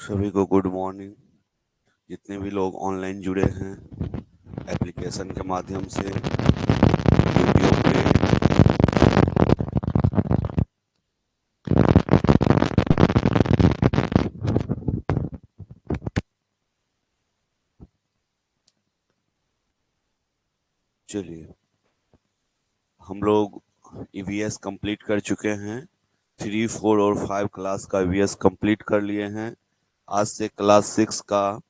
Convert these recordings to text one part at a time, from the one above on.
सभी को good morning. जितने भी लोग ऑनलाइन जुड़े हैं एप्लीकेशन के माध्यम से वीडियो पे, चलिए हम लोग ईवीएस कंप्लीट कर चुके हैं। 3, 4 और 5 क्लास का ईवीएस कंप्लीट कर लिए हैं। आज से क्लास 6 का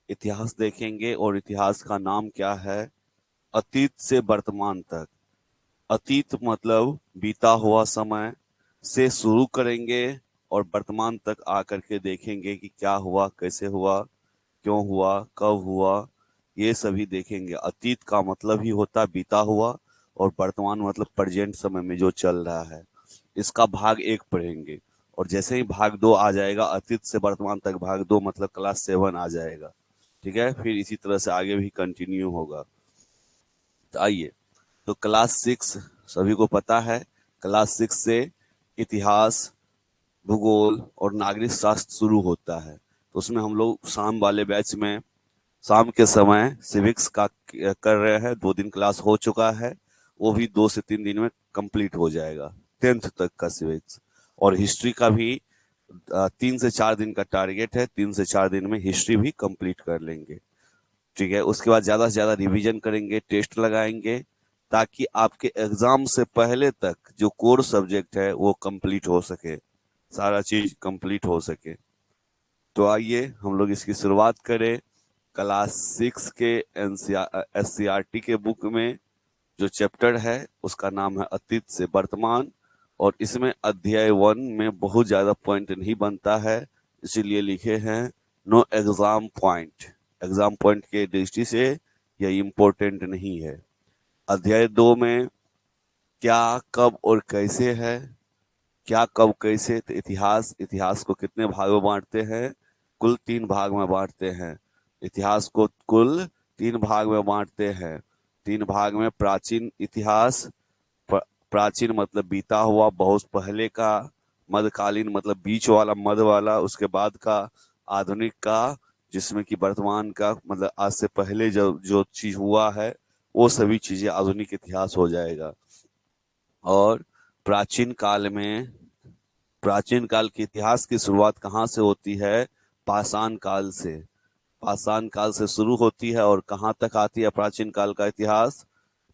इतिहास देखेंगे और इतिहास का नाम क्या है, अतीत से वर्तमान तक। अतीत मतलब बीता हुआ समय से शुरू करेंगे और वर्तमान तक आकर के देखेंगे कि क्या हुआ, कैसे हुआ, क्यों हुआ, कब हुआ, ये सभी देखेंगे। अतीत का मतलब ही होता है बीता हुआ और वर्तमान मतलब प्रेजेंट समय में जो चल रहा है। इसका भाग 1 पढ़ेंगे और जैसे ही भाग 2 आ जाएगा, अतीत से वर्तमान तक भाग 2 मतलब क्लास 7 आ जाएगा। ठीक है, फिर इसी तरह से आगे भी कंटिन्यू होगा। तो आइए, तो क्लास 6 सभी को पता है। क्लास 6 से इतिहास, भूगोल और नागरिक शास्त्र शुरू होता है। तो उसमें हम लोग शाम वाले बैच में शाम के समय सिविक्स का कर रहे हैं। 2 दिन क्लास हो चुका है, वो भी 2 से 3 दिन में कंप्लीट हो जाएगा, 10th तक का सिविक्स। और हिस्ट्री का भी 3 से 4 दिन का टारगेट है, 3 से 4 दिन में हिस्ट्री भी कंप्लीट कर लेंगे। ठीक है, उसके बाद ज्यादा से ज्यादा रिवीजन करेंगे, टेस्ट लगाएंगे, ताकि आपके एग्जाम से पहले तक जो कोर सब्जेक्ट है वो कंप्लीट हो सके, सारा चीज कंप्लीट हो सके। तो आइए हम लोग इसकी शुरुआत करें। क्लास 6 के एससीईआरटी के बुक में जो चैप्टर है उसका नाम है अतीत से वर्तमान। और इसमें अध्याय 1 में बहुत ज्यादा पॉइंट नहीं बनता है, इसीलिए लिखे हैं no exam point. Exam point के दृष्टि से यह इम्पोर्टेंट नहीं है। अध्याय 2 में क्या, कब और कैसे है। क्या, कब, कैसे, तो इतिहास। इतिहास को कितने भाग में बांटते हैं? कुल 3 भाग में बांटते हैं। इतिहास को कुल 3 भाग में बांटते हैं। 3 भाग में प्राचीन इतिहास, प्राचीन मतलब बीता हुआ, बहुत पहले का। मध्यकालीन मतलब बीच वाला, मध्य वाला, उसके बाद का। आधुनिक का, जिसमें कि वर्तमान का मतलब आज से पहले जो जो चीज हुआ है वो सभी चीजें आधुनिक इतिहास हो जाएगा। और प्राचीन काल में, प्राचीन काल के इतिहास की शुरुआत कहाँ से होती है? पाषाण काल से। पाषाण काल से शुरू होती है और कहाँ तक आती है प्राचीन काल का इतिहास?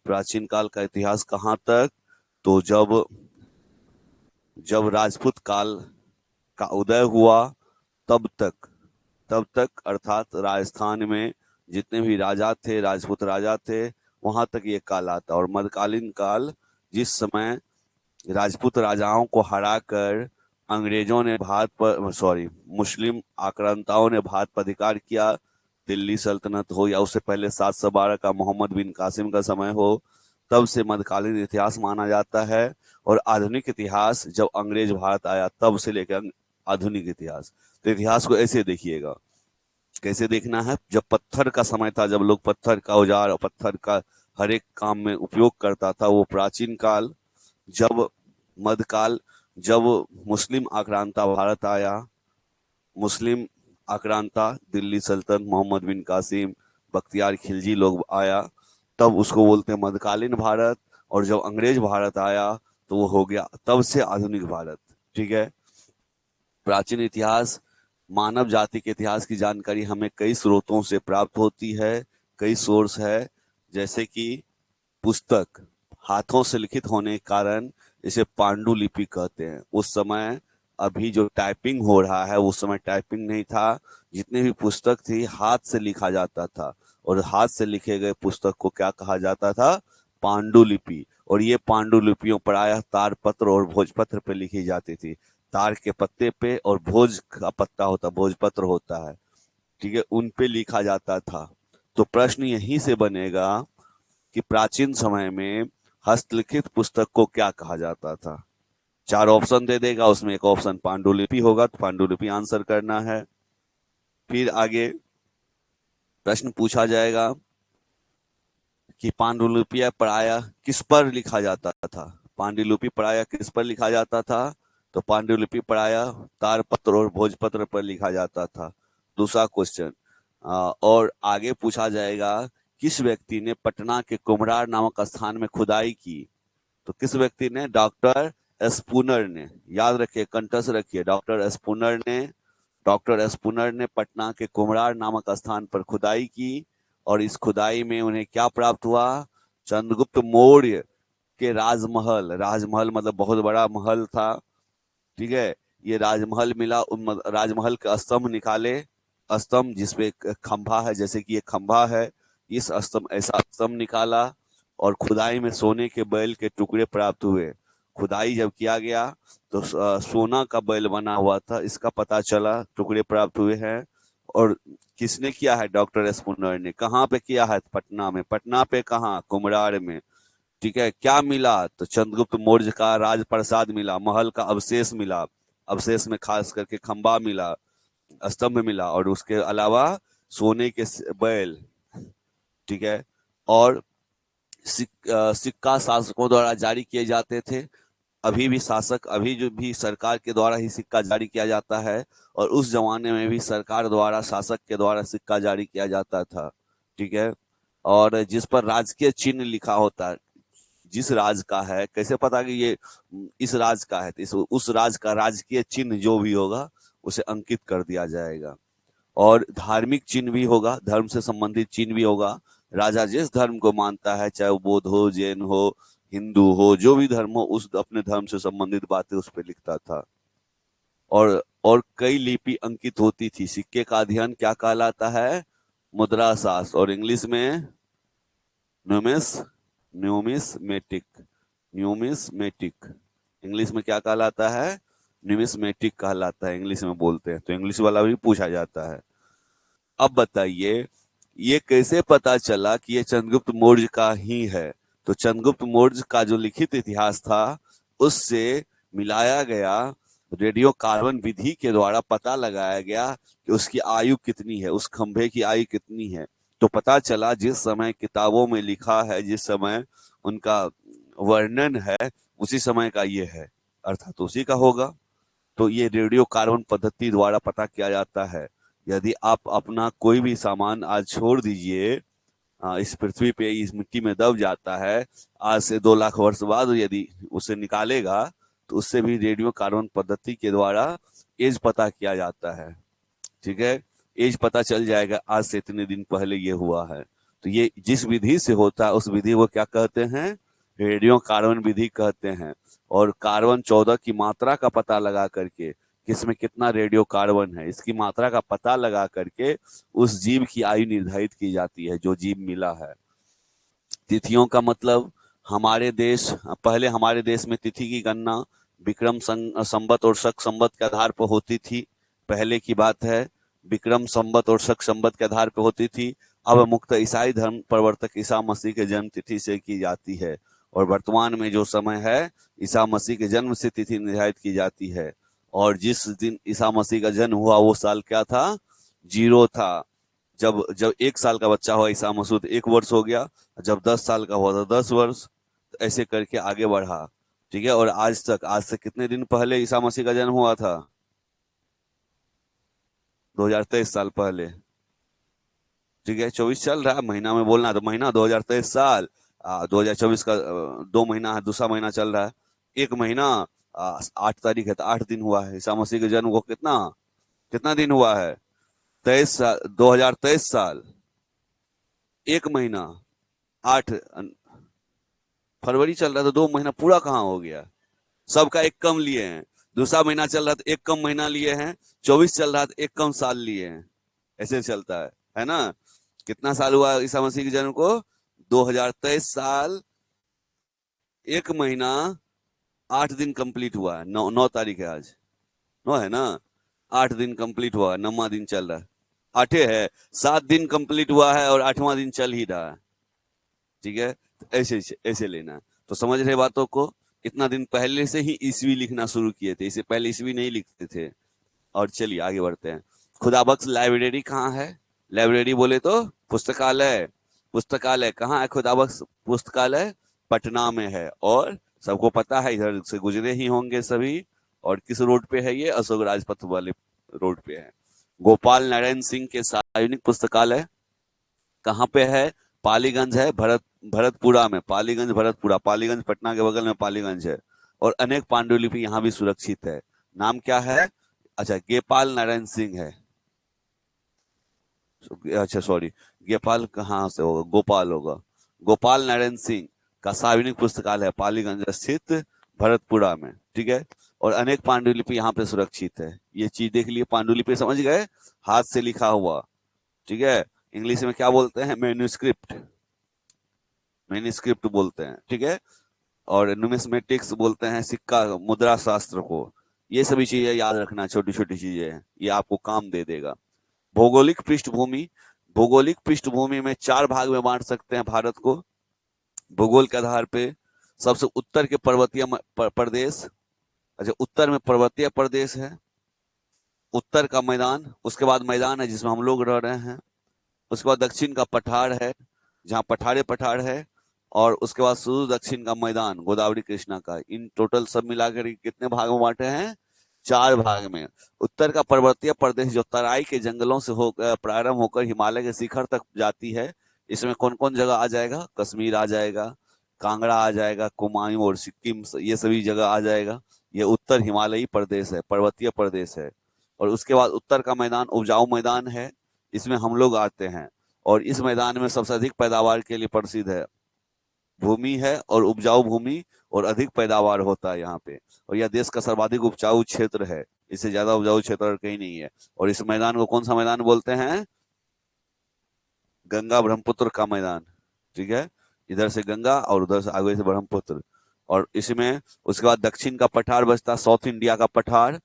प्राचीन काल का इतिहास कहाँ तक? तो जब जब राजपूत काल का उदय हुआ तब तक, तब तक अर्थात राजस्थान में जितने भी राजा थे, राजपूत राजा थे, वहां तक ये काल आता। और मध्यकालीन काल, जिस समय राजपूत राजाओं को हराकर अंग्रेजों ने भारत पर, सॉरी, मुस्लिम आक्रांताओं ने भारत पर अधिकार किया, दिल्ली सल्तनत हो या उससे पहले 712 का मोहम्मद बिन कासिम का समय हो, तब से मध्यकालीन इतिहास माना जाता है। और आधुनिक इतिहास जब अंग्रेज भारत आया तब से लेकर आधुनिक इतिहास। तो इतिहास को ऐसे देखिएगा। कैसे देखना है? जब पत्थर का समय था, जब लोग पत्थर का औजार और पत्थर का हर एक काम में उपयोग करता था, वो प्राचीन काल। जब मध्यकाल, जब मुस्लिम आक्रांता भारत आया, मुस्लिम आक्रांता, दिल्ली सल्तनत, मोहम्मद बिन कासिम, बख्तियार खिलजी लोग आया, तब उसको बोलते हैं मध्यकालीन भारत। और जब अंग्रेज भारत आया तो वो हो गया तब से आधुनिक भारत। ठीक है। प्राचीन इतिहास, मानव जाति के इतिहास की जानकारी हमें कई स्रोतों से प्राप्त होती है, कई सोर्स है। जैसे कि पुस्तक, हाथों से लिखित होने के कारण इसे पांडुलिपि कहते हैं। उस समय, अभी जो टाइपिंग हो रहा है उस समय टाइपिंग नहीं था। जितने भी पुस्तक थी हाथ से लिखा जाता था, और हाथ से लिखे गए पुस्तक को क्या कहा जाता था? पांडुलिपि। और ये पांडुलिपियों प्रायः तारपत्र और भोजपत्र पे लिखी जाती थी। तार के पत्ते पे और भोज का पत्ता होता, भोजपत्र होता है, ठीक है, उन पे लिखा जाता था। तो प्रश्न यहीं से बनेगा कि प्राचीन समय में हस्तलिखित पुस्तक को क्या कहा जाता था? 4 ऑप्शन दे देगा, उसमें एक ऑप्शन पांडुलिपि होगा, तो पांडुलिपि आंसर करना है। फिर आगे प्रश्न पूछा जाएगा कि पांडुलिपि प्रायः किस पर लिखा जाता था? पांडुलिपि प्रायः किस पर लिखा जाता था? तो पांडुलिपि पढ़ाया, तारपत्र और भोजपत्र पर लिखा जाता था। दूसरा क्वेश्चन, और आगे पूछा जाएगा, किस व्यक्ति ने पटना के कुम्हरार नामक स्थान में खुदाई की? तो किस व्यक्ति ने? डॉक्टर स्पूनर ने। याद रखिए, कंठस्थ रखिए, डॉक्टर स्पूनर ने पटना के कुम्हरार नामक स्थान पर खुदाई की, और इस खुदाई में उन्हें क्या प्राप्त हुआ? चंद्रगुप्त मौर्य के राजमहल, राजमहल मतलब बहुत बड़ा महल था, ठीक है, ये राजमहल मिला। राजमहल के स्तंभ निकाले, स्तंभ जिसपे खंभा है, जैसे कि ये खंभा है, इस स्तंभ, ऐसा स्तंभ निकाला, और खुदाई में सोने के बैल के टुकड़े प्राप्त हुए। खुदाई जब किया गया तो सोना का बैल बना हुआ था, इसका पता चला, टुकड़े प्राप्त हुए हैं। और किसने किया है? डॉक्टर स्पूनर ने। कहाँ पे किया है? पटना में। पटना पे कहाँ? कुम्हरार में, ठीक है। क्या मिला? तो चंद्रगुप्त मौर्य का राजप्रसाद मिला, महल का अवशेष मिला, अवशेष में खास करके खंबा मिला, स्तंभ मिला, और उसके अलावा सोने के बैल, ठीक है। और सिक्का शासकों द्वारा जारी किए जाते थे। अभी भी शासक, अभी जो भी सरकार के द्वारा ही सिक्का जारी किया जाता है, और उस जमाने में भी सरकार द्वारा, शासक के द्वारा सिक्का जारी किया जाता था, ठीक है। और जिस पर राजकीय चिन्ह लिखा होता है, जिस राज का है, कैसे पता कि ये इस राज का है? तो उस राज का राजकीय चिन्ह जो भी होगा उसे अंकित कर दिया जाएगा। और धार्मिक चिन्ह भी होगा, धर्म से संबंधित चिन्ह भी होगा। राजा जिस धर्म को मानता है, चाहे वो बौद्ध हो, जैन हो, हिंदू हो, जो भी धर्म हो, उस अपने धर्म से संबंधित बातें उस पर लिखता था। और कई लिपि अंकित होती थी। सिक्के का अध्ययन क्या कहलाता है? मुद्रा शास्त्र, और इंग्लिश में न्यूमिस्मेटिक। न्यूमिस्मेटिक इंग्लिश में क्या कहलाता है? न्यूमिस्मेटिक कहलाता है, इंग्लिश में बोलते हैं, तो इंग्लिश वाला भी पूछा जाता है। अब बताइए, ये कैसे पता चला कि ये चंद्रगुप्त मौर्य का ही है? तो चंद्रगुप्त मौर्य का जो लिखित इतिहास था उससे मिलाया गया, रेडियो कार्बन विधि के द्वारा पता लगाया गया कि उसकी आयु कितनी है, उस खंभे की आयु कितनी है। तो पता चला, जिस समय किताबों में लिखा है, जिस समय उनका वर्णन है, उसी समय का ये है, अर्थात उसी का होगा। तो ये रेडियो कार्बन पद्धति द्वारा पता किया जाता है। यदि आप अपना कोई भी सामान आज छोड़ दीजिए, इस पृथ्वी पे, इस मिट्टी में दब जाता है, आज से 2 लाख वर्ष बाद यदि उसे निकालेगा, तो उससे भी रेडियो कार्बन पद्धति के द्वारा एज पता किया जाता है, ठीक है। एज पता चल जाएगा, आज से इतने दिन पहले ये हुआ है। तो ये जिस विधि से होता है, उस विधि को क्या कहते हैं? रेडियो कार्बन विधि कहते हैं। और कार्बन 14 की मात्रा का पता लगा करके, किसमें कितना रेडियो कार्बन है, इसकी मात्रा का पता लगा करके उस जीव की आयु निर्धारित की जाती है, जो जीव मिला है। तिथियों का मतलब, हमारे देश, पहले हमारे देश में तिथि की गणना विक्रम संवत और शक संवत के आधार पर होती थी। पहले की बात है, विक्रम संवत और शक संवत के आधार पर होती थी। अब मुक्त ईसाई धर्म प्रवर्तक ईसा मसीह के जन्म तिथि से की जाती है। और वर्तमान में जो समय है, ईसा मसीह के जन्म से तिथि निर्धारित की जाती है। और जिस दिन ईसा मसीह का जन्म हुआ, वो साल क्या था? 0 था। जब जब 1 साल का बच्चा हुआ ईसा मसीह, तो 1 वर्ष हो गया। जब 10 साल का हुआ तो 10 वर्ष। तो ऐसे करके आगे बढ़ा, ठीक है। और आज तक, आज से कितने दिन पहले ईसा मसीह का जन्म हुआ था? 2023 साल पहले, ठीक है। 24 चल रहा है, महीना में बोलना तो महीना 2023 साल, 2024 का 2 महीना है, दूसरा महीना चल रहा है। 1 महीना 8 तारीख है, तो 8 दिन हुआ है ईसा मसीह के जन्म को। कितना कितना दिन हुआ है? 23 साल, 2023 साल, 1 महीना 8, फरवरी चल रहा था, 2 महीना पूरा कहाँ हो गया? सबका एक कम लिए हैं। दूसरा महीना चल रहा था, एक कम महीना लिए हैं। 24 चल रहा था, एक कम साल लिए हैं। ऐसे चलता है ना। कितना साल हुआ ईसा मसीह के जन्म को? 2023 साल, 1 महीना 8 दिन कंप्लीट हुआ है। 9 तारीख है आज, 9 है ना। 8 दिन कंप्लीट हुआ है, 9वां दिन चल रहा है। 8 है, 7 दिन कंप्लीट हुआ है और 8वां दिन चल ही रहा है, ठीक है। ऐसे ऐसे लेना। तो समझ रहे बातों को? इतना दिन पहले से ही ईस्वी लिखना शुरू किए थे, इससे पहले ईस्वी नहीं लिखते थे। और चलिए आगे बढ़ते हैं। खुदाबख्श लाइब्रेरी कहाँ है? लाइब्रेरी बोले तो पुस्तकालय। पुस्तकालय कहाँ है? खुदाबख्श पुस्तकालय पटना में है। और सबको पता है, इधर से गुजरे ही होंगे सभी। और किस रोड पे है ये? अशोक राजपथ वाले रोड पे है। गोपाल नारायण सिंह के सार्वजनिक पुस्तकालय कहाँ पे है? पालीगंज है, भरतपुरा में। पालीगंज भरतपुरा, पालीगंज पटना के बगल में पालीगंज है। और अनेक पांडुलिपि यहाँ भी सुरक्षित है। नाम क्या है? अच्छा, गेपाल नारायण सिंह है। अच्छा सॉरी, गेपाल कहाँ से होगा? गोपाल होगा। गोपाल नारायण सिंह का सार्वजनिक पुस्तकालय है पालीगंज स्थित भरतपुरा में, ठीक है। और अनेक पांडुलिपि यहाँ पे सुरक्षित है। ये चीज देख लिए, पांडुलिपि समझ गए, हाथ से लिखा हुआ, ठीक है। इंग्लिश में क्या बोलते हैं? मैन्युस्क्रिप्ट, मैन्युस्क्रिप्ट बोलते हैं, ठीक है। और न्यूमिस्मेटिक्स बोलते हैं सिक्का, मुद्रा शास्त्र को। ये सभी चीजें याद रखना, छोटी छोटी चीजें हैं, ये आपको काम दे देगा। भौगोलिक पृष्ठभूमि, भौगोलिक पृष्ठभूमि में 4 भाग में बांट सकते हैं भारत को भूगोल के आधार पे। सबसे उत्तर के पर्वतीय प्रदेश, अच्छा उत्तर में पर्वतीय प्रदेश है, उत्तर का मैदान, उसके बाद मैदान है जिसमें हम लोग रह रहे हैं, उसके बाद दक्षिण का पठार है जहाँ पठारे पठार है, और उसके बाद सुदूर दक्षिण का मैदान गोदावरी कृष्णा का। इन टोटल सब मिलाकर कितने भाग में बांटे हैं? 4 भाग में। उत्तर का पर्वतीय प्रदेश जो तराई के जंगलों से हो प्रारंभ होकर हिमालय के शिखर तक जाती है, इसमें कौन कौन जगह आ जाएगा? कश्मीर आ जाएगा, कांगड़ा आ जाएगा, कुमाऊं और सिक्किम, ये सभी जगह आ जाएगा। ये उत्तर हिमालयी प्रदेश है, पर्वतीय प्रदेश है। और उसके बाद उत्तर का मैदान उपजाऊ मैदान है, इसमें हम लोग आते हैं। और इस मैदान में सबसे अधिक पैदावार के लिए प्रसिद्ध है, भूमि है और उपजाऊ भूमि, और अधिक पैदावार होता है यहाँ पे। और यह देश का सर्वाधिक उपजाऊ क्षेत्र है, इससे ज्यादा उपजाऊ क्षेत्र और कहीं नहीं है। और इस मैदान को कौन सा मैदान बोलते हैं? गंगा ब्रह्मपुत्र का मैदान, ठीक है। इधर से गंगा और उधर से आगे से ब्रह्मपुत्र। और इसमें उसके बाद दक्षिण का पठार बचता, साउथ इंडिया का पठार।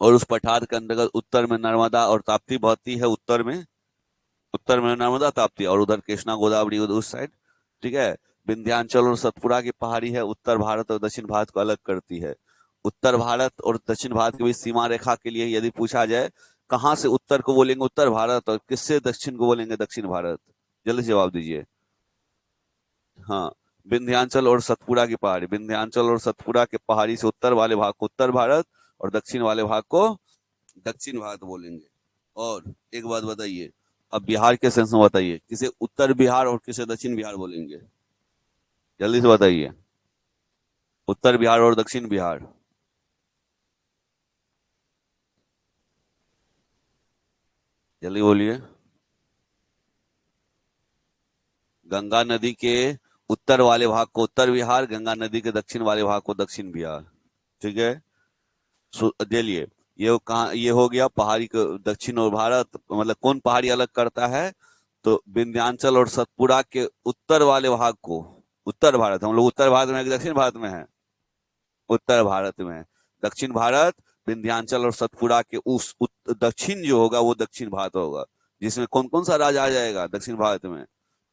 और उस पठार के अंतर्गत उत्तर में नर्मदा और ताप्ती बहती है, उत्तर में नर्मदा ताप्ती, और उधर कृष्णा गोदावरी उस साइड, ठीक है। विंध्याचल और सतपुड़ा की पहाड़ी है, उत्तर भारत और दक्षिण भारत को अलग करती है। उत्तर भारत और दक्षिण भारत के बीच सीमा रेखा के लिए यदि पूछा जाए कहां से उत्तर को बोलेंगे उत्तर भारत और किससे दक्षिण को बोलेंगे दक्षिण भारत, जल्दी जवाब दीजिए। हाँ, विंध्याचल और सतपुड़ा की पहाड़ी, विंध्याचल और सतपुड़ा के पहाड़ी से उत्तर वाले भाग को उत्तर भारत और दक्षिण वाले भाग को दक्षिण भारत बोलेंगे। और एक बात बताइए, अब बिहार के सेंस में बताइए, किसे उत्तर बिहार और किसे दक्षिण बिहार बोलेंगे? जल्दी से बताइए, उत्तर बिहार और दक्षिण बिहार। जल्दी बोलिए। गंगा नदी के उत्तर वाले भाग को उत्तर बिहार, गंगा नदी के दक्षिण वाले भाग को दक्षिण बिहार, ठीक है। चलिए, ये कहा, ये हो गया पहाड़ी को दक्षिण और भारत, मतलब कौन पहाड़ी अलग करता है? तो विंध्याचल और सतपुड़ा के उत्तर वाले भाग को उत्तर भारत, हम लोग उत्तर भारत में है कि दक्षिण भारत में है? उत्तर भारत में। दक्षिण भारत विंध्याचल और सतपुड़ा के उस दक्षिण जो होगा वो दक्षिण भारत होगा, जिसमें कौन कौन सा राज्य आ जाएगा दक्षिण भारत में?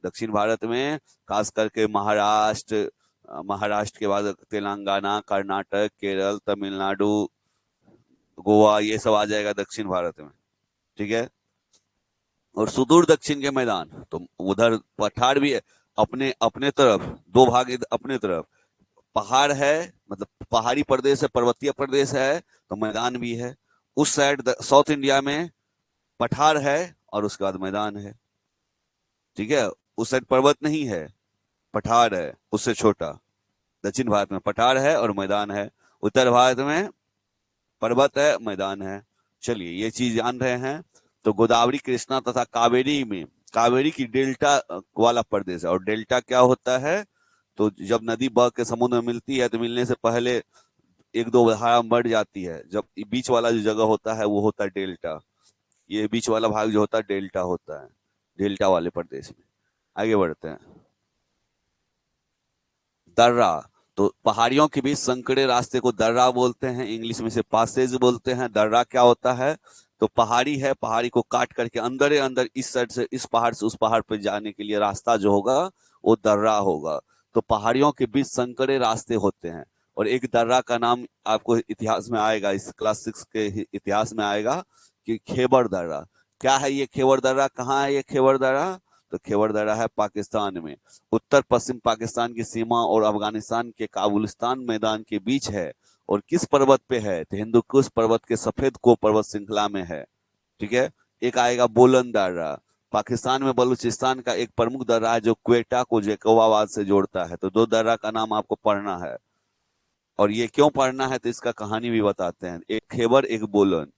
दक्षिण भारत में खास करके महाराष्ट्र, महाराष्ट्र के बाद तेलंगाना, कर्नाटक, केरल, तमिलनाडु, गोवा, ये सब आ जाएगा दक्षिण भारत में, ठीक है। और सुदूर दक्षिण के मैदान तो उधर पठार भी है, अपने अपने तरफ दो भाग अपने तरफ पहाड़ है, मतलब पहाड़ी प्रदेश है, पर्वतीय प्रदेश है, तो मैदान भी है। उस साइड साउथ इंडिया में पठार है और उसके बाद मैदान है, ठीक है। उस साइड पर्वत नहीं है, पठार है, उससे छोटा। दक्षिण भारत में पठार है और मैदान है, उत्तर भारत में पर्वत है, मैदान है। चलिए, ये चीज जान रहे हैं। तो गोदावरी, कृष्णा तथा कावेरी में, कावेरी की डेल्टा वाला प्रदेश है। और डेल्टा क्या होता है? तो जब नदी बह के समुद्र में मिलती है तो मिलने से पहले एक दो धारा बढ़ जाती है, जब बीच वाला जो जगह होता है वो होता है डेल्टा। ये बीच वाला भाग जो होता है डेल्टा होता है, डेल्टा वाले प्रदेश में। आगे बढ़ते हैं। दर्रा, तो पहाड़ियों के बीच संकरे रास्ते को दर्रा बोलते हैं, इंग्लिश में से पासेज बोलते हैं। दर्रा क्या होता है? तो पहाड़ी है, पहाड़ी को काट करके अंदर अंदर इस साइड से इस पहाड़ से उस पहाड़ पर जाने के लिए रास्ता जो होगा वो दर्रा होगा। तो पहाड़ियों के बीच संकरे रास्ते होते हैं। और एक दर्रा का नाम आपको इतिहास में आएगा, इस क्लास 6 के इतिहास में आएगा कि खेबर दर्रा। क्या है ये खेबर दर्रा? कहाँ है ये खेबर दर्रा? तो खेबर दर्रा है पाकिस्तान में, उत्तर पश्चिम पाकिस्तान की सीमा और अफगानिस्तान के काबुलिस्तान मैदान के बीच है। और किस पर्वत पे है, तो हिंदू कुश पर्वत के सफेद को पर्वत श्रृंखला में है। ठीक है। एक आएगा बोलन दर्रा, पाकिस्तान में बलूचिस्तान का एक प्रमुख दर्रा है जो क्वेटा को जैकोबाबाद से जोड़ता है। तो दो दर्रा का नाम आपको पढ़ना है, और ये क्यों पढ़ना है तो इसका कहानी भी बताते हैं। एक खेबर एक बोलन,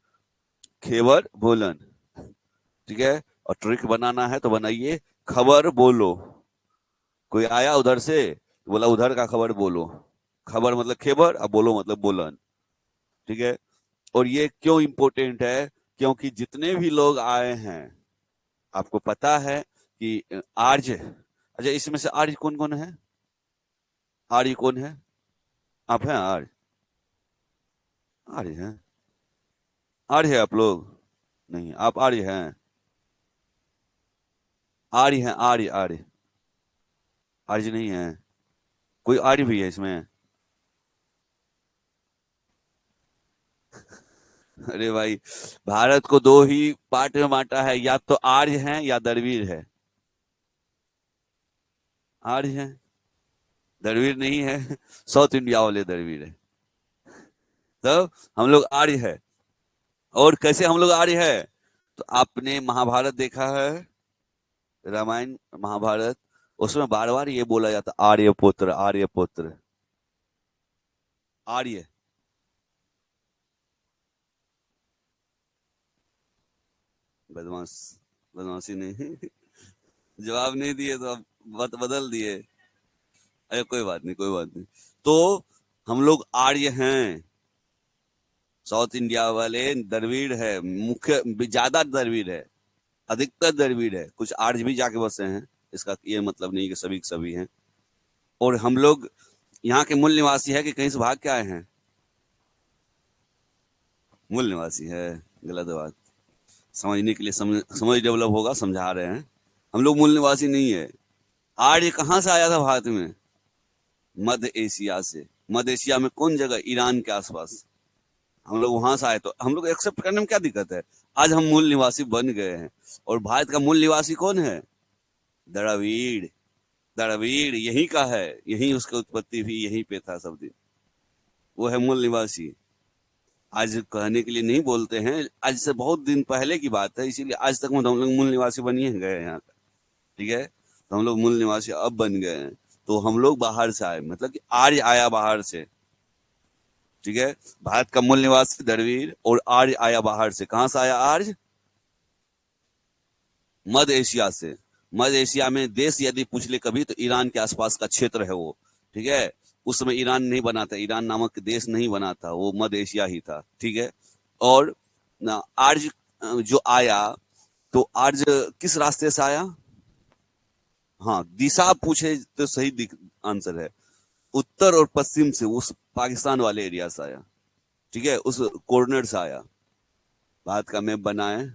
खेबर बोलन। ठीक है। और ट्रिक बनाना है तो बनाइए, खबर बोलो। कोई आया उधर से, बोला उधर का खबर बोलो। खबर मतलब खेबर, अब बोलो मतलब बोलन। ठीक है। और ये क्यों इंपॉर्टेंट है, क्योंकि जितने भी लोग आए हैं, आपको पता है कि आर्य, अच्छा इसमें से आर्य कौन कौन है, आर्य कौन है, आप हैं आर्य, आर्य हैं, आर्य है आप लोग, नहीं आप आर्य हैं, आर्य हैं, आर्य आर्य, आर्य नहीं है, कोई आर्य भी है इसमें। अरे भाई, भारत को दो ही पार्ट में बांटा है, या तो आर्य है या द्रविड़ है। आर्य है, द्रविड़ नहीं है। साउथ इंडिया वाले द्रविड़ है। तो हम लोग आर्य है। और कैसे हम लोग आर्य है, तो आपने महाभारत देखा है, रामायण महाभारत, उसमें बार बार ये बोला जाता आर्यपुत्र आर्यपुत्र, आर्य। बदमाश, बदमाशी नहीं। जवाब नहीं दिए तो अब बदल दिए। अरे कोई बात नहीं, कोई बात नहीं। तो हम लोग आर्य हैं, साउथ इंडिया वाले द्रविड़ है, मुख्य ज्यादा द्रविड़ है, अधिकतर द्रविड़ है, कुछ आर्य भी जाके बसे हैं, इसका ये मतलब नहीं कि सभी के सभी हैं। और हम लोग यहाँ के मूल निवासी है कि कहीं से भाग के आए हैं, मूल निवासी है, गलत बात। समझने के लिए समझ डेवलप होगा, समझा रहे हैं। हम लोग मूल निवासी नहीं है। आर्य कहाँ से आया था भारत में, मध्य एशिया से। मध्य एशिया में कौन जगह, ईरान के आसपास, हम लोग वहां से आए, तो हम लोग एक्सेप्ट करने में क्या दिक्कत है। आज हम मूल निवासी बन गए हैं। और भारत का मूल निवासी कौन है, द्रविड़, द्रविड़ यहीं का है, यहीं उसकी उत्पत्ति भी यहीं पे था सब दिन, वो है मूल निवासी। आज कहने के लिए नहीं बोलते हैं, आज से बहुत दिन पहले की बात है, इसीलिए आज तक हम लोग मूल निवासी बन ही गए हैं यहाँ का। ठीक है। तो हम लोग मूल निवासी अब बन गए हैं। तो हम लोग बाहर से आए, मतलब कि आर्य आया बाहर से। ठीक है। भारत का मूल निवासी द्रविड़, और आर्य आया बाहर से। कहां से आया आर्य, मध्य एशिया से। मध्य एशिया में देश यदि पूछ ले कभी, तो ईरान के आसपास का क्षेत्र है वो। ठीक है। उस समय ईरान नहीं बना था, ईरान नामक देश नहीं बना था, वो मध्य एशिया ही था। ठीक है। और आर्य जो आया, तो आर्य किस रास्ते से आया, हाँ दिशा पूछे तो सही आंसर है, उत्तर और पश्चिम से, उस पाकिस्तान वाले एरिया से आया। ठीक है, उस कॉर्नर से आया। भारत का मैप बनाए,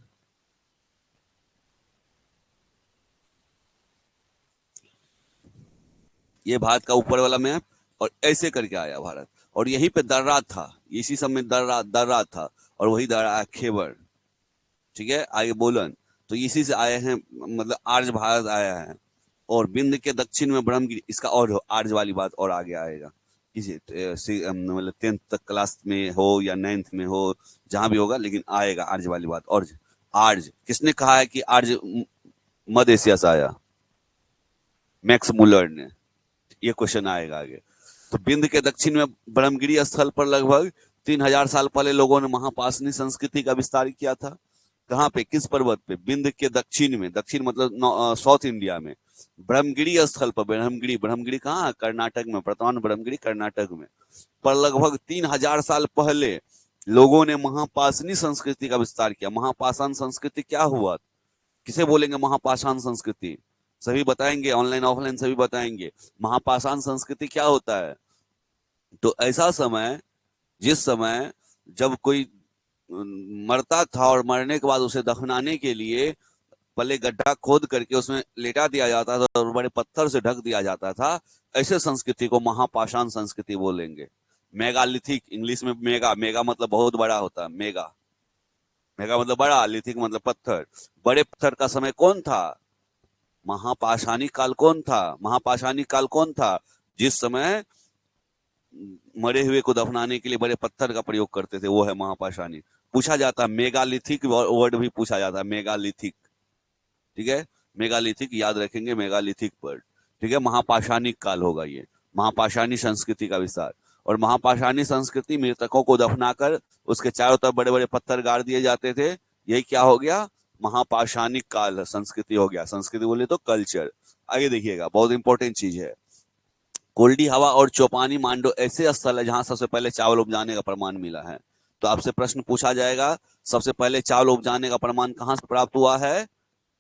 ये भारत का ऊपर वाला मैप, और ऐसे करके आया भारत। और यहीं पे दर्रा था, इसी समय दर्रा दर्रा था, और वही दर्रा खेबर। ठीक है, आगे बोलन। तो इसी से आए हैं, मतलब आर्य भारत आया है। और बिंद के दक्षिण में ब्रह्मगिरी, इसका और आर्य वाली बात और आगे आएगा, किसी मतलब 10th तक क्लास में हो या 9th में हो, जहां भी होगा, लेकिन आएगा आर्य वाली बात। और आर्य किसने कहा है कि आर्य मध्य एशिया से आया, मैक्स मुलर ने, ये क्वेश्चन आएगा आगे। तो बिंद के दक्षिण में ब्रह्मगिरी स्थल पर लगभग 3000 साल पहले लोगों ने महापाषाणी संस्कृति का विस्तार किया था। कहाँ पे, किस पर्वत पे, बिंद के दक्षिण में, दक्षिण मतलब साउथ इंडिया में, ब्रह्मगिरी स्थल पर। ब्रह्मगिरी, ब्रह्मगिरी कहाँ है, कर्नाटक में, वर्तमान ब्रह्मगिरी कर्नाटक में। पर लगभग 3000 साल पहले लोगों ने महापाषाणी संस्कृति का विस्तार किया। महापाषाण संस्कृति क्या हुआ, किसे बोलेंगे महापाषाण संस्कृति, सभी बताएंगे, ऑनलाइन ऑफलाइन सभी बताएंगे। महापाषाण संस्कृति क्या होता है, तो ऐसा समय, जिस समय जब कोई मरता था और मरने के बाद उसे दफनाने के लिए पहले गड्ढा खोद करके उसमें लेटा दिया जाता था और बड़े पत्थर से ढक दिया जाता था, ऐसे संस्कृति को महापाषाण संस्कृति बोलेंगे। मेगालिथिक, इंग्लिश में मेगा, मेगा मतलब बहुत बड़ा होता है, मेगा, मेगा मतलब बड़ा, लिथिक मतलब पत्थर। बड़े पत्थर का समय कौन था, महापाषाणी काल कौन था, महापाषाणी काल कौन था, जिस समय मरे हुए को दफनाने के लिए बड़े पत्थर का प्रयोग करते थे, वो है महापाषाणी। पूछा जाता है, मेगालिथिक वर्ड भी पूछा जाता है, मेगालिथिक, ठीक है, मेगालिथिक याद रखेंगे, मेगालिथिक वर्ड, ठीक है। महापाषाणिक काल होगा ये, महापाषाणी संस्कृति का विस्तार। और महापाषाणी संस्कृति, मृतकों को दफनाकर उसके चारों तरफ बड़े बड़े पत्थर गाड़ दिए जाते थे, यही क्या हो गया, महापाषाणिक काल संस्कृति हो गया। संस्कृति बोले तो कल्चर। आगे देखिएगा, बहुत इंपॉर्टेंट चीज है। कोल्डी हवा और चौपानी मांडो ऐसे स्थल है जहां सबसे पहले चावल उपजाने का प्रमाण मिला है। तो आपसे प्रश्न पूछा जाएगा, सबसे पहले चावल उपजाने का प्रमाण कहां से प्राप्त हुआ है?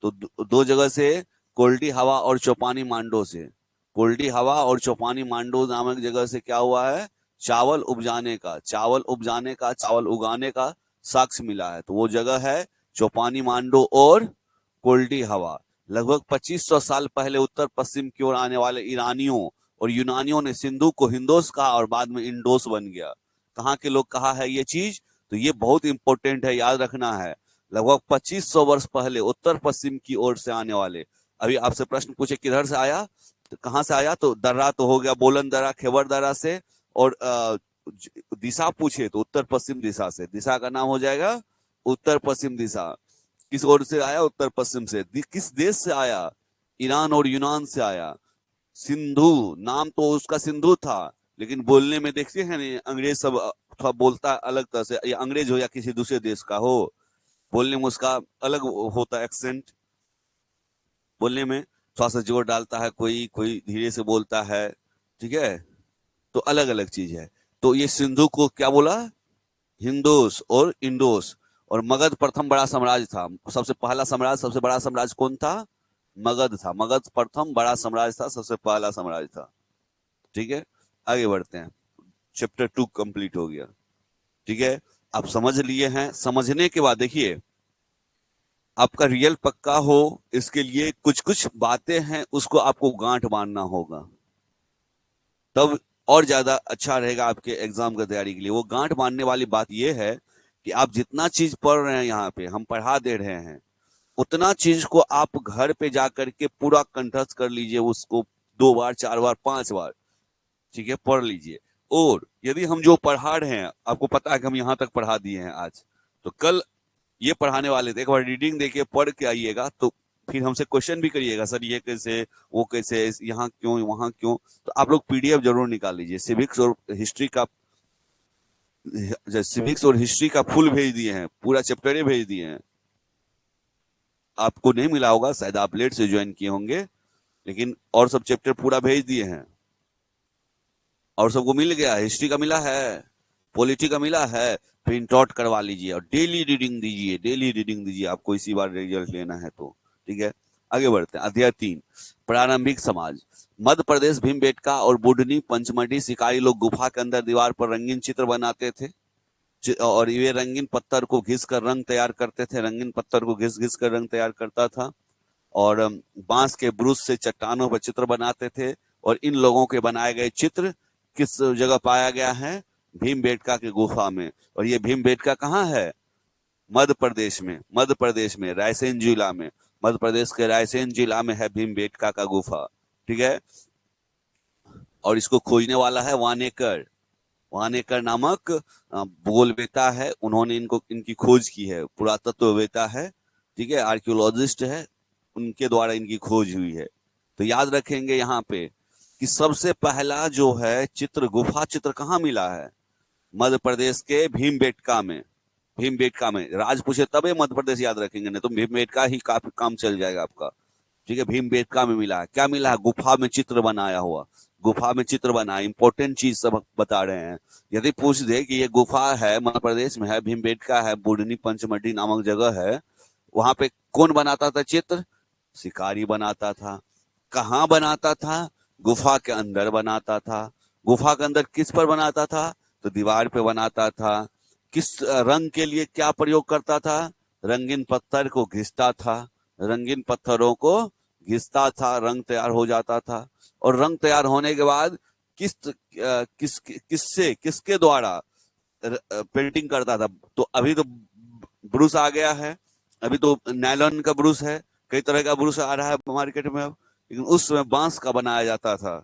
तो दो जगह से, कोल्डी हवा और चौपानी मांडो से। कोल्डी हवा और चौपानी मांडो नामक जगह से क्या हुआ है? चावल उपजाने का, चावल उपजाने का, चावल उगाने का साक्ष्य मिला है। तो वो जगह है चौपानी मांडो और कोल्डी हवा। लगभग 2500 साल पहले उत्तर पश्चिम की ओर आने वाले ईरानियों और यूनानियों ने सिंधु को हिंदोस कहा और बाद में इंडोस बन गया। कहाँ के लोग कहा है ये चीज? तो ये बहुत इंपॉर्टेंट है, याद रखना है। लगभग 2500 वर्ष पहले उत्तर पश्चिम की ओर से आने वाले। अभी आपसे प्रश्न पूछे किधर से आया, तो कहां से आया? तो दर्रा तो हो गया, बोलन दर्रा, खेबर दर्रा से। और दिशा पूछे तो उत्तर पश्चिम दिशा से, दिशा का नाम हो जाएगा उत्तर पश्चिम दिशा। किस ओर से आया? उत्तर पश्चिम से। किस देश से आया? ईरान और यूनान से आया। सिंधु, नाम तो उसका सिंधु था, लेकिन बोलने में देखते हैं नहीं, अंग्रेज सब थोड़ा बोलता अलग तरह से, या अंग्रेज हो या किसी दूसरे देश का हो, बोलने में उसका अलग होता है एक्सेंट, बोलने में थोड़ा सा जोर डालता है, कोई कोई धीरे से बोलता है, ठीक है, तो अलग अलग चीज है। तो ये सिंधु को क्या बोला? हिंदोस और इंडोस। और मगध प्रथम बड़ा साम्राज्य था। सबसे पहला साम्राज्य, सबसे बड़ा साम्राज्य कौन था? मगध था। मगध प्रथम बड़ा साम्राज्य था, सबसे पहला साम्राज्य था, ठीक है। आगे बढ़ते हैं, चैप्टर 2 कंप्लीट हो गया, ठीक है। आप समझ लिए हैं। समझने के बाद देखिए, आपका रियल पक्का हो इसके लिए कुछ कुछ बातें हैं, उसको आपको गांठ बांधना होगा, तब और ज्यादा अच्छा रहेगा आपके एग्जाम की तैयारी के लिए। वो गांठ बांधने वाली बात यह है कि आप जितना चीज पढ़ रहे हैं, यहाँ पे हम पढ़ा दे रहे हैं, उतना चीज को आप घर पे जाकर के पूरा कंठस्थ कर लीजिए, उसको 2 बार 4 बार 5 बार, ठीक है, पढ़ लीजिए। और यदि हम जो पढ़ा रहे हैं, आपको पता है कि हम यहाँ तक पढ़ा दिए हैं आज, तो कल ये पढ़ाने वाले थे, एक बार रीडिंग देखिए, पढ़ के आइएगा, तो फिर हमसे क्वेश्चन भी करिएगा, सर ये कैसे, वो कैसे, यहाँ क्यों, वहां क्यों। तो आप लोग पीडीएफ जरूर निकाल लीजिए। सिविक्स और हिस्ट्री का, सिविक्स और हिस्ट्री का फुल भेज दिए हैं, पूरा चैप्टर ही भेज दिए हैं। आपको नहीं मिला होगा, शायद आप लेट से ज्वाइन किए होंगे, लेकिन और सब चैप्टर पूरा भेज दिए हैं। और सबको मिल गया, हिस्ट्री का मिला है, पॉलिटी का मिला है, प्रिंट आउट करवा लीजिए और डेली रीडिंग दीजिए, डेली रीडिंग दीजिए, आपको इसी बार रिजल्ट लेना है तो, ठीक है। आगे बढ़ते हैं, अध्याय 3, प्रारंभिक समाज। मध्य प्रदेश भीमबेटका और बुढ़नी पंचमढ़ी शिकारी लोग गुफा के अंदर दीवार पर रंगीन चित्र बनाते थे, और ये रंगीन पत्थर को घिस कर रंग तैयार करते थे, रंगीन पत्थर को घिस घिस कर रंग तैयार करता था। और बांस के ब्रूस से चट्टानों पर चित्र बनाते थे। और इन लोगों के बनाए गए चित्र किस जगह पाया गया है? भीमबेटका की गुफा में। और ये भीमबेटका कहाँ है? मध्य प्रदेश में, मध्य प्रदेश में रायसेन जिला में, मध्य प्रदेश के रायसेन जिला में है भीमबेटका का गुफा, ठीक है। और इसको खोजने वाला है वानेकर, वानेकर नामक भूगोलवेता है, उन्होंने इनको, इनकी खोज की है, पुरातत्ववेता है, ठीक है, आर्कियोलॉजिस्ट है, उनके द्वारा इनकी खोज हुई है। तो याद रखेंगे यहाँ पे कि सबसे पहला जो है चित्र, गुफा चित्र कहाँ मिला है? मध्य प्रदेश के भीमबेटका में। भीमबेटका में राज पूछे तबे मध्य प्रदेश याद रखेंगे, नहीं तो भीमबेटका ही काफी काम चल जाएगा आपका, ठीक है। भीमबेटका में मिला है, क्या मिला है? गुफा में चित्र बनाया हुआ, गुफा में चित्र बना, इंपॉर्टेंट चीज सब बता रहे हैं। यदि पूछ दे कि ये गुफा है, मध्य प्रदेश में है, भीमबेटका है, बुढ़नी पंचमढ़ी नामक जगह है, वहां पे कौन बनाता था चित्र? शिकारी बनाता था। कहाँ बनाता था? गुफा के अंदर बनाता था। गुफा के अंदर किस पर बनाता था? तो दीवार पे बनाता था। किस रंग के लिए क्या प्रयोग करता था? रंगीन पत्थर को घिसता था, रंगीन पत्थरों को घिसता था, रंग तैयार हो जाता था। और रंग तैयार होने के बाद किससे, किसके द्वारा पेंटिंग करता था? तो अभी तो ब्रूस आ गया है, अभी तो नायलॉन का ब्रूस है, कई तरह का ब्रूस आ रहा है मार्केट में अब, लेकिन उस समय बांस का बनाया जाता था,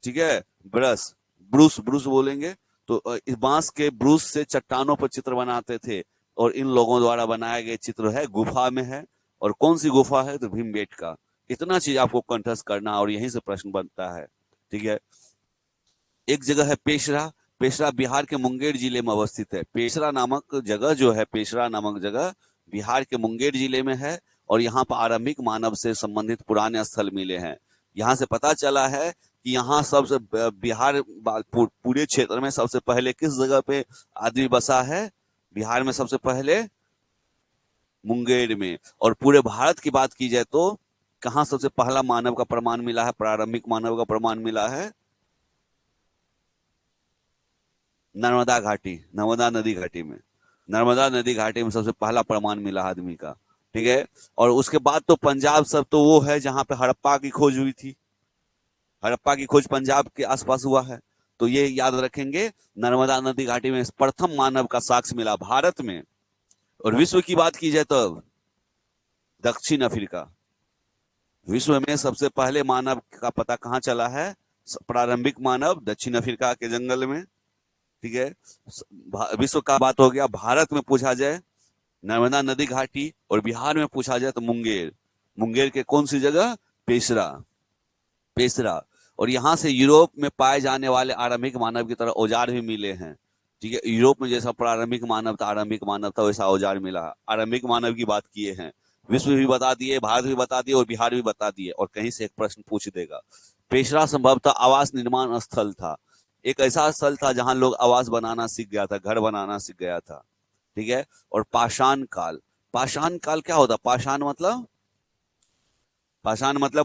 ठीक है, ब्रश, ब्रूस ब्रूस बोलेंगे तो इस बांस के ब्रूस से चट्टानों पर चित्र बनाते थे, और इन लोगों द्वारा बनाए गए चित्र है गुफा में है। और कौन सी गुफा है? तो भीमबेटका। इतना चीज आपको कंठस्थ करना, और यहीं से प्रश्न बनता है। ठीक है। एक जगह है पेशरा। पेशरा बिहार के मुंगेर जिले में अवस्थित है। पेशरा नामक जगह जो है, पेशरा नामक जगह बिहार के मुंगेर जिले में है, और यहाँ पर आरंभिक मानव से संबंधित पुराने स्थल मिले हैं। यहाँ से पता चला है कि यहाँ सबसे बिहार पूरे क्षेत्र में सबसे पहले किस जगह पे आदमी बसा है? बिहार में सबसे पहले मुंगेर में। और पूरे भारत की बात की जाए तो कहाँ सबसे पहला मानव का प्रमाण मिला है, प्रारंभिक मानव का प्रमाण मिला है? नर्मदा घाटी, नर्मदा नदी घाटी में। नर्मदा नदी घाटी में सबसे पहला प्रमाण मिला आदमी का। ठीक है। और उसके बाद तो पंजाब सब तो वो है जहां पे हड़प्पा की खोज हुई थी। हड़प्पा की खोज पंजाब के आसपास हुआ है, तो ये याद रखेंगे। नर्मदा नदी घाटी में प्रथम मानव का साक्ष्य मिला भारत में। और विश्व की बात की जाए तो दक्षिण अफ्रीका। विश्व में सबसे पहले मानव का पता कहाँ चला है? प्रारंभिक मानव दक्षिण अफ्रीका के जंगल में। ठीक है। विश्व का बात हो गया। भारत में पूछा जाए नर्मदा नदी घाटी, और बिहार में पूछा जाए तो मुंगेर। मुंगेर के कौन सी जगह? पेशरा। पेशरा। और यहाँ से यूरोप में पाए जाने वाले आरंभिक मानव की तरह औजार भी मिले हैं। ठीक है। यूरोप में जैसा प्रारंभिक मानव था, आरंभिक मानव था, वैसा औजार मिला। आरंभिक मानव की बात किए हैं। विश्व भी बता दिए, भारत भी बता दिए, और बिहार भी बता दिए, और कहीं से एक प्रश्न पूछ देगा। पेशरा संभवतः आवास निर्माण स्थल था। एक ऐसा स्थल था जहां लोग आवास बनाना सीख गया था, घर बनाना सीख गया था। ठीक है। और पाषाण काल। पाषाण काल क्या होता? पाषाण मतलब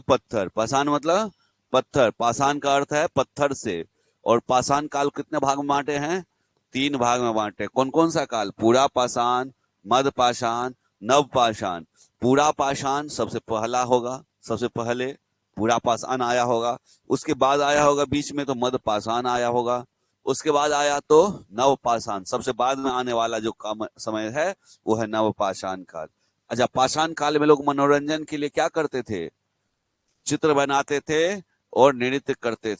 पत्थर। पाषाण मतलब पत्थर। पाषाण का अर्थ है पत्थर से। और पाषाण काल कितने भाग में बांटे हैं? 3 भाग में बांटे। कौन कौन सा काल? पूरा पाषाण, मध्य पाषाण, नव पाषाण। पूरा पाषाण सबसे पहला होगा, सबसे पहले पूरा पाषाण आया होगा। उसके बाद आया होगा बीच में तो मध्य पाषाण आया होगा। उसके बाद आया तो नव पाषाण। सबसे बाद में आने वाला जो समय है वो है नव पाषाण काल। अच्छा, पाषाण काल में लोग मनोरंजन के लिए क्या करते थे? चित्र बनाते थे और नृत्य करते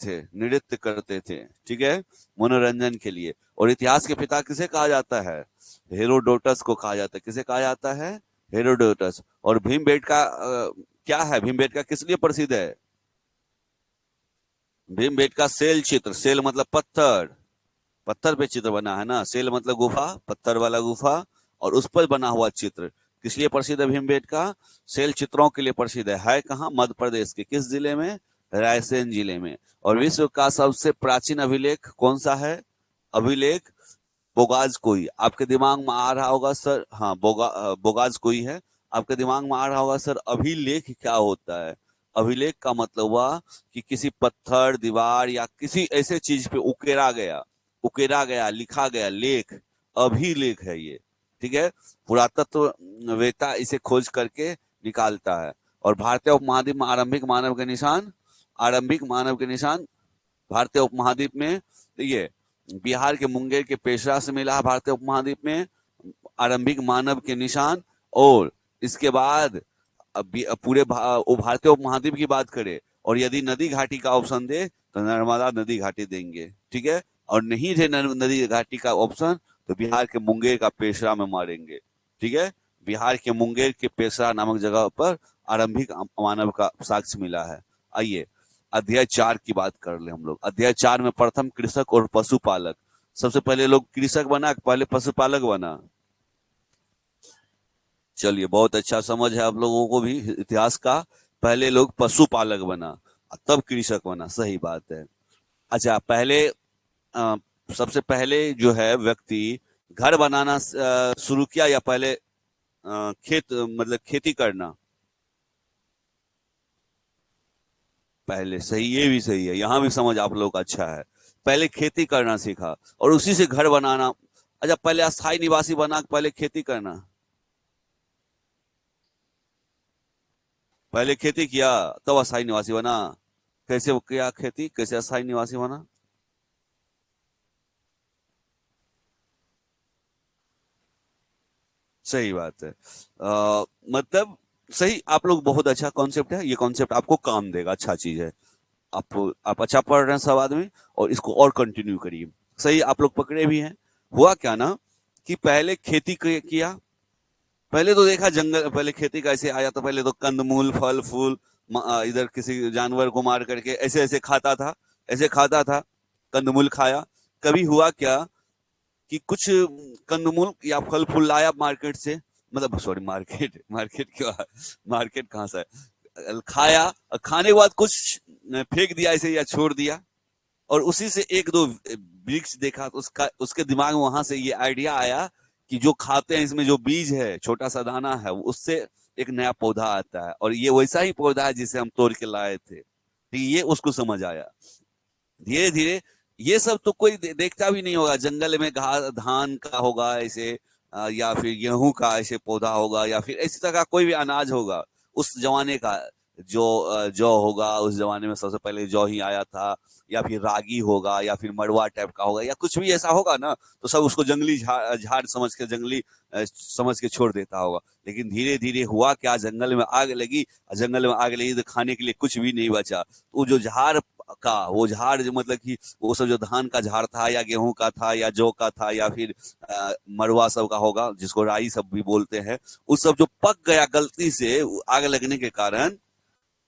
थे। ठीक है। मनोरंजन के लिए। और इतिहास के पिता किसे कहा जाता है? हेरोडोटस को कहा जाता है। किसे कहा जाता है? हेरोडोटस। और भीमबेटका क्या है? भीमबेटका किस लिए प्रसिद्ध है? भीमबेटका सेल चित्र। सेल मतलब पत्थर। पत्थर पे चित्र बना है ना। सेल मतलब गुफा, पत्थर वाला गुफा, और उस पर बना हुआ चित्र। किस लिए प्रसिद्ध है भीमबेटका? सेल चित्रों के लिए प्रसिद्ध है कहाँ? मध्य प्रदेश के किस जिले में? रायसेन जिले में। और विश्व का सबसे प्राचीन अभिलेख कौन सा है? अभिलेख बोगाज कोई। आपके दिमाग में आ रहा होगा सर, हाँ बोगाज कोई है। आपके दिमाग में आ रहा होगा सर अभिलेख क्या होता है? अभिलेख का मतलब हुआ कि किसी पत्थर, दीवार या किसी ऐसे चीज पे उकेरा गया, लिखा गया लेख, अभिलेख है ये। ठीक है। पुरातत्व वेता इसे खोज करके निकालता है। और भारतीय उपमहाद्वीप में आरंभिक मानव के निशान भारतीय उपमहाद्वीप में ये बिहार के मुंगेर के पेशरा से मिला है। भारतीय उपमहाद्वीप में आरंभिक मानव के निशान। और इसके बाद पूरे भारतीय उपमहाद्वीप की बात करें, और यदि नदी घाटी का ऑप्शन दे तो नर्मदा नदी घाटी देंगे। ठीक है। और नहीं थे नदी घाटी का ऑप्शन तो बिहार के मुंगेर का पेशरा में मारेंगे। ठीक है। बिहार के मुंगेर के पेशरा नामक जगह पर आरंभिक मानव का साक्ष्य मिला है। आइए अध्याय 4 की बात कर ले हम लोग। अध्याय 4 में प्रथम कृषक और पशुपालक। सबसे पहले लोग कृषक बना, पहले पशुपालक बना? चलिए, बहुत अच्छा समझ है आप लोगों को भी इतिहास का। पहले लोग पशुपालक बना, तब कृषक बना। सही बात है। अच्छा, पहले सबसे पहले जो है व्यक्ति घर बनाना शुरू किया, या पहले खेत मतलब खेती करना? पहले। सही, ये भी सही है। यहाँ भी समझ आप लोग का अच्छा है। पहले खेती करना सीखा और उसी से घर बनाना। अच्छा, पहले अस्थायी निवासी बना, पहले खेती करना? पहले खेती किया तब अस्थायी निवासी बना। कैसे वो किया खेती, कैसे अस्थायी निवासी बना? सही बात है। मतलब सही। आप लोग बहुत अच्छा कॉन्सेप्ट है ये। कॉन्सेप्ट आपको काम देगा, अच्छा चीज है। आप अच्छा पढ़ रहे हैं सब आदमी, और इसको और कंटिन्यू करिए। सही, आप लोग पकड़े भी हैं। हुआ क्या ना कि पहले खेती किया, पहले तो देखा जंगल, पहले खेती कैसे आया, तो पहले तो कंदमूल फल फूल इधर किसी जानवर को मार करके ऐसे ऐसे खाता था, ऐसे खाता था, कंदमूल खाया। कभी हुआ क्या कि कुछ कंदमूल या फल फूल लाया मार्केट से, मतलब सॉरी मार्केट मार्केट क्यों, मार्केट कहाँ से है? खाया, और खाने के बाद कुछ फेंक दिया ऐसे या छोड़ दिया, और उसी से एक दो वृक्ष देखा, तो उसका उसके दिमाग में वहां से ये आइडिया आया कि जो खाते हैं इसमें जो बीज है, छोटा सा दाना है, उससे एक नया पौधा आता है, और ये वैसा ही पौधा है जिसे हम तोड़ के लाए थे। तो ये उसको समझ आया। धीरे धीरे ये सब तो कोई देखता भी नहीं होगा, जंगल में घास धान का होगा ऐसे, या फिर गेहूं का ऐसे पौधा होगा, या फिर इसी तरह का कोई भी अनाज होगा उस जमाने का, जो जौ होगा, उस जमाने में सबसे पहले जौ ही आया था, या फिर रागी होगा, या फिर मड़ुआ टाइप का होगा, या कुछ भी ऐसा होगा ना, तो सब उसको जंगली झाड़ समझ के, जंगली समझ के छोड़ देता होगा। लेकिन धीरे धीरे हुआ क्या, जंगल में आग लगी, जंगल में आग लगी तो खाने के लिए कुछ भी नहीं बचा, तो वो जो झाड़ का, वो झाड़ जो मतलब कि वो सब जो धान का झाड़ था, या गेहूं का था, या जौ का था, या फिर मड़ुआ सब का होगा, जिसको राई सब भी बोलते हैं, उस सब जो पक गया गलती से आग लगने के कारण,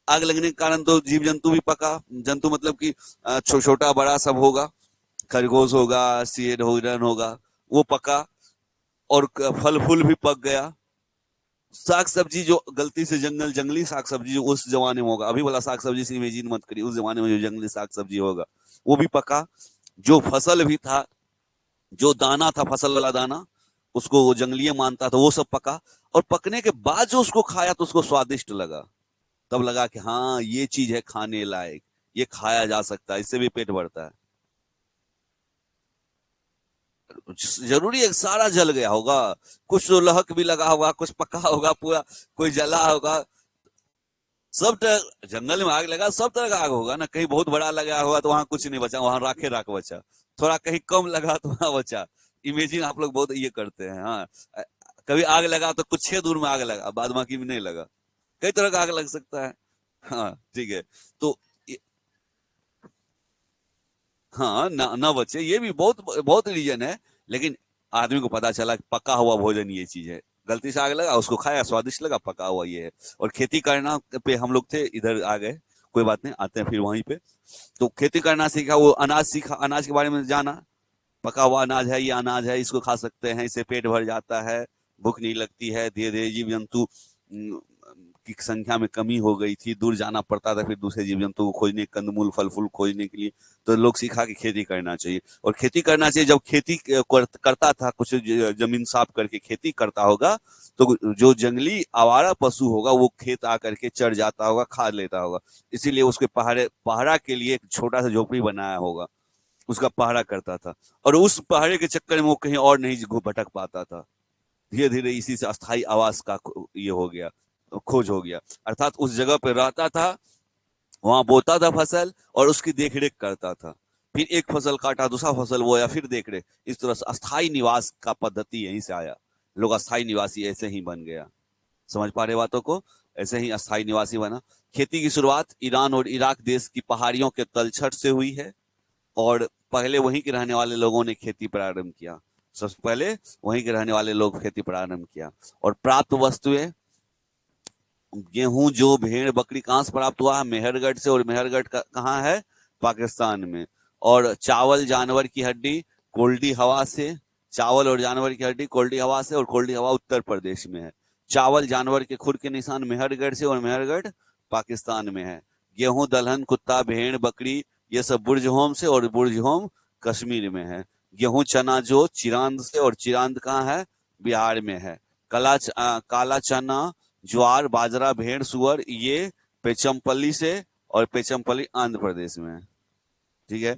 आग लगने के कारण तो जीव जंतु भी पका। जंतु मतलब कि छोटा बड़ा सब होगा, खरगोश होगा, शेर हिरन होगा, वो पका, और फल फूल भी पक गया। साग सब्जी जो गलती से जंगली साग सब्जी जो उस जमाने में होगा, अभी वाला साग सब्जी से इमेजिन मत करिए, उस जमाने में जो जंगली साग सब्जी होगा वो भी पका। जो फसल भी था, जो दाना था फसल वाला दाना, उसको वो जंगली मानता था, वो सब पका। और पकने के बाद जो उसको खाया तो उसको स्वादिष्ट लगा, तब लगा कि हाँ ये चीज है खाने लायक, ये खाया जा सकता है, इससे भी पेट भरता है। जरूरी है सारा जल गया होगा, कुछ तो लहक भी लगा होगा, कुछ पका होगा पूरा, कोई जला होगा। सब तरह जंगल में आग लगा, सब तरह का आग होगा ना, कहीं बहुत बड़ा लगा होगा तो वहां कुछ नहीं बचा, वहां राखे राख बचा। थोड़ा कहीं कम लगा तो वहां बचा। इमेजिन आप लोग बहुत ये करते हैं, हाँ। कभी आग लगा तो कुछ छह दूर में आग लगा, बाद बाकी में नहीं लगा। कई तरह का आग लग सकता है। हाँ ठीक है। तो हाँ ना ना बचे, ये भी बहुत बहुत रीजन है। लेकिन आदमी को पता चला कि पका हुआ भोजन ये चीज है, गलती से आग लगा, उसको खाया, स्वादिष्ट लगा, पका हुआ ये है। और खेती करना पे हम लोग थे, इधर आ गए, कोई बात नहीं, आते हैं फिर वहीं पे। तो खेती करना सीखा, वो अनाज सीखा, अनाज के बारे में जाना, पका हुआ अनाज है, ये अनाज है, इसको खा सकते हैं, इससे पेट भर जाता है, भूख नहीं लगती है। धीरे धीरे जीव जंतु की संख्या में कमी हो गई थी, दूर जाना पड़ता था फिर दूसरे जीव जंतु को खोजने, कंदमूल फल फूल खोजने के लिए। तो लोग सीखा कि खेती करना चाहिए, और खेती करना चाहिए। जब खेती करता था, कुछ जमीन साफ करके खेती करता होगा, तो जो जंगली आवारा पशु होगा वो खेत आकर के चढ़ जाता होगा, खा लेता होगा। इसीलिए उसके पहरा के लिए एक छोटा सा झोपड़ी बनाया होगा, उसका पहरा करता था, और उस पहरे के चक्कर में वो कहीं और नहीं भटक पाता था। धीरे धीरे इसी से अस्थाई आवास का ये हो गया, खोज हो गया। अर्थात उस जगह पे रहता था, वहां बोता था फसल, और उसकी देखरेख करता था। फिर एक फसल काटा, दूसरा फसल बोया, फिर देखरेख। इस तरह से अस्थाई निवास का पद्धति यहीं से आया। लोग अस्थाई निवासी ऐसे ही बन गया। समझ पा रहे बातों को? ऐसे ही अस्थाई निवासी बना। खेती की शुरुआत ईरान और इराक देश की पहाड़ियों के तलछट से हुई है, और पहले वहीं के रहने वाले लोगों ने खेती प्रारंभ किया। सबसे पहले वहीं के रहने वाले लोग खेती प्रारंभ किया। और प्राप्त वस्तुएं, गेहूं जो भेड़ बकरी कहां से प्राप्त हुआ है? मेहरगढ़ से, और मेहरगढ़ कहाँ है? पाकिस्तान में। और चावल जानवर की हड्डी कोल्डी हवा से, चावल और जानवर की हड्डी कोल्डी हवा से, और कोल्डी हवा उत्तर प्रदेश में है। चावल जानवर के खुर के निशान मेहरगढ़ से, और मेहरगढ़ पाकिस्तान में है। गेहूं दलहन कुत्ता भेड़ बकरी ये सब बुर्जहोम से, और बुर्जहोम कश्मीर में है। गेहूं चना जो चिरांद से, और चिरांद कहाँ है? बिहार में है। काला चना ज्वार बाजरा भेड़ सुअर ये पेचमपल्ली से, और पेचमपल्ली आंध्र प्रदेश में है। ठीक है,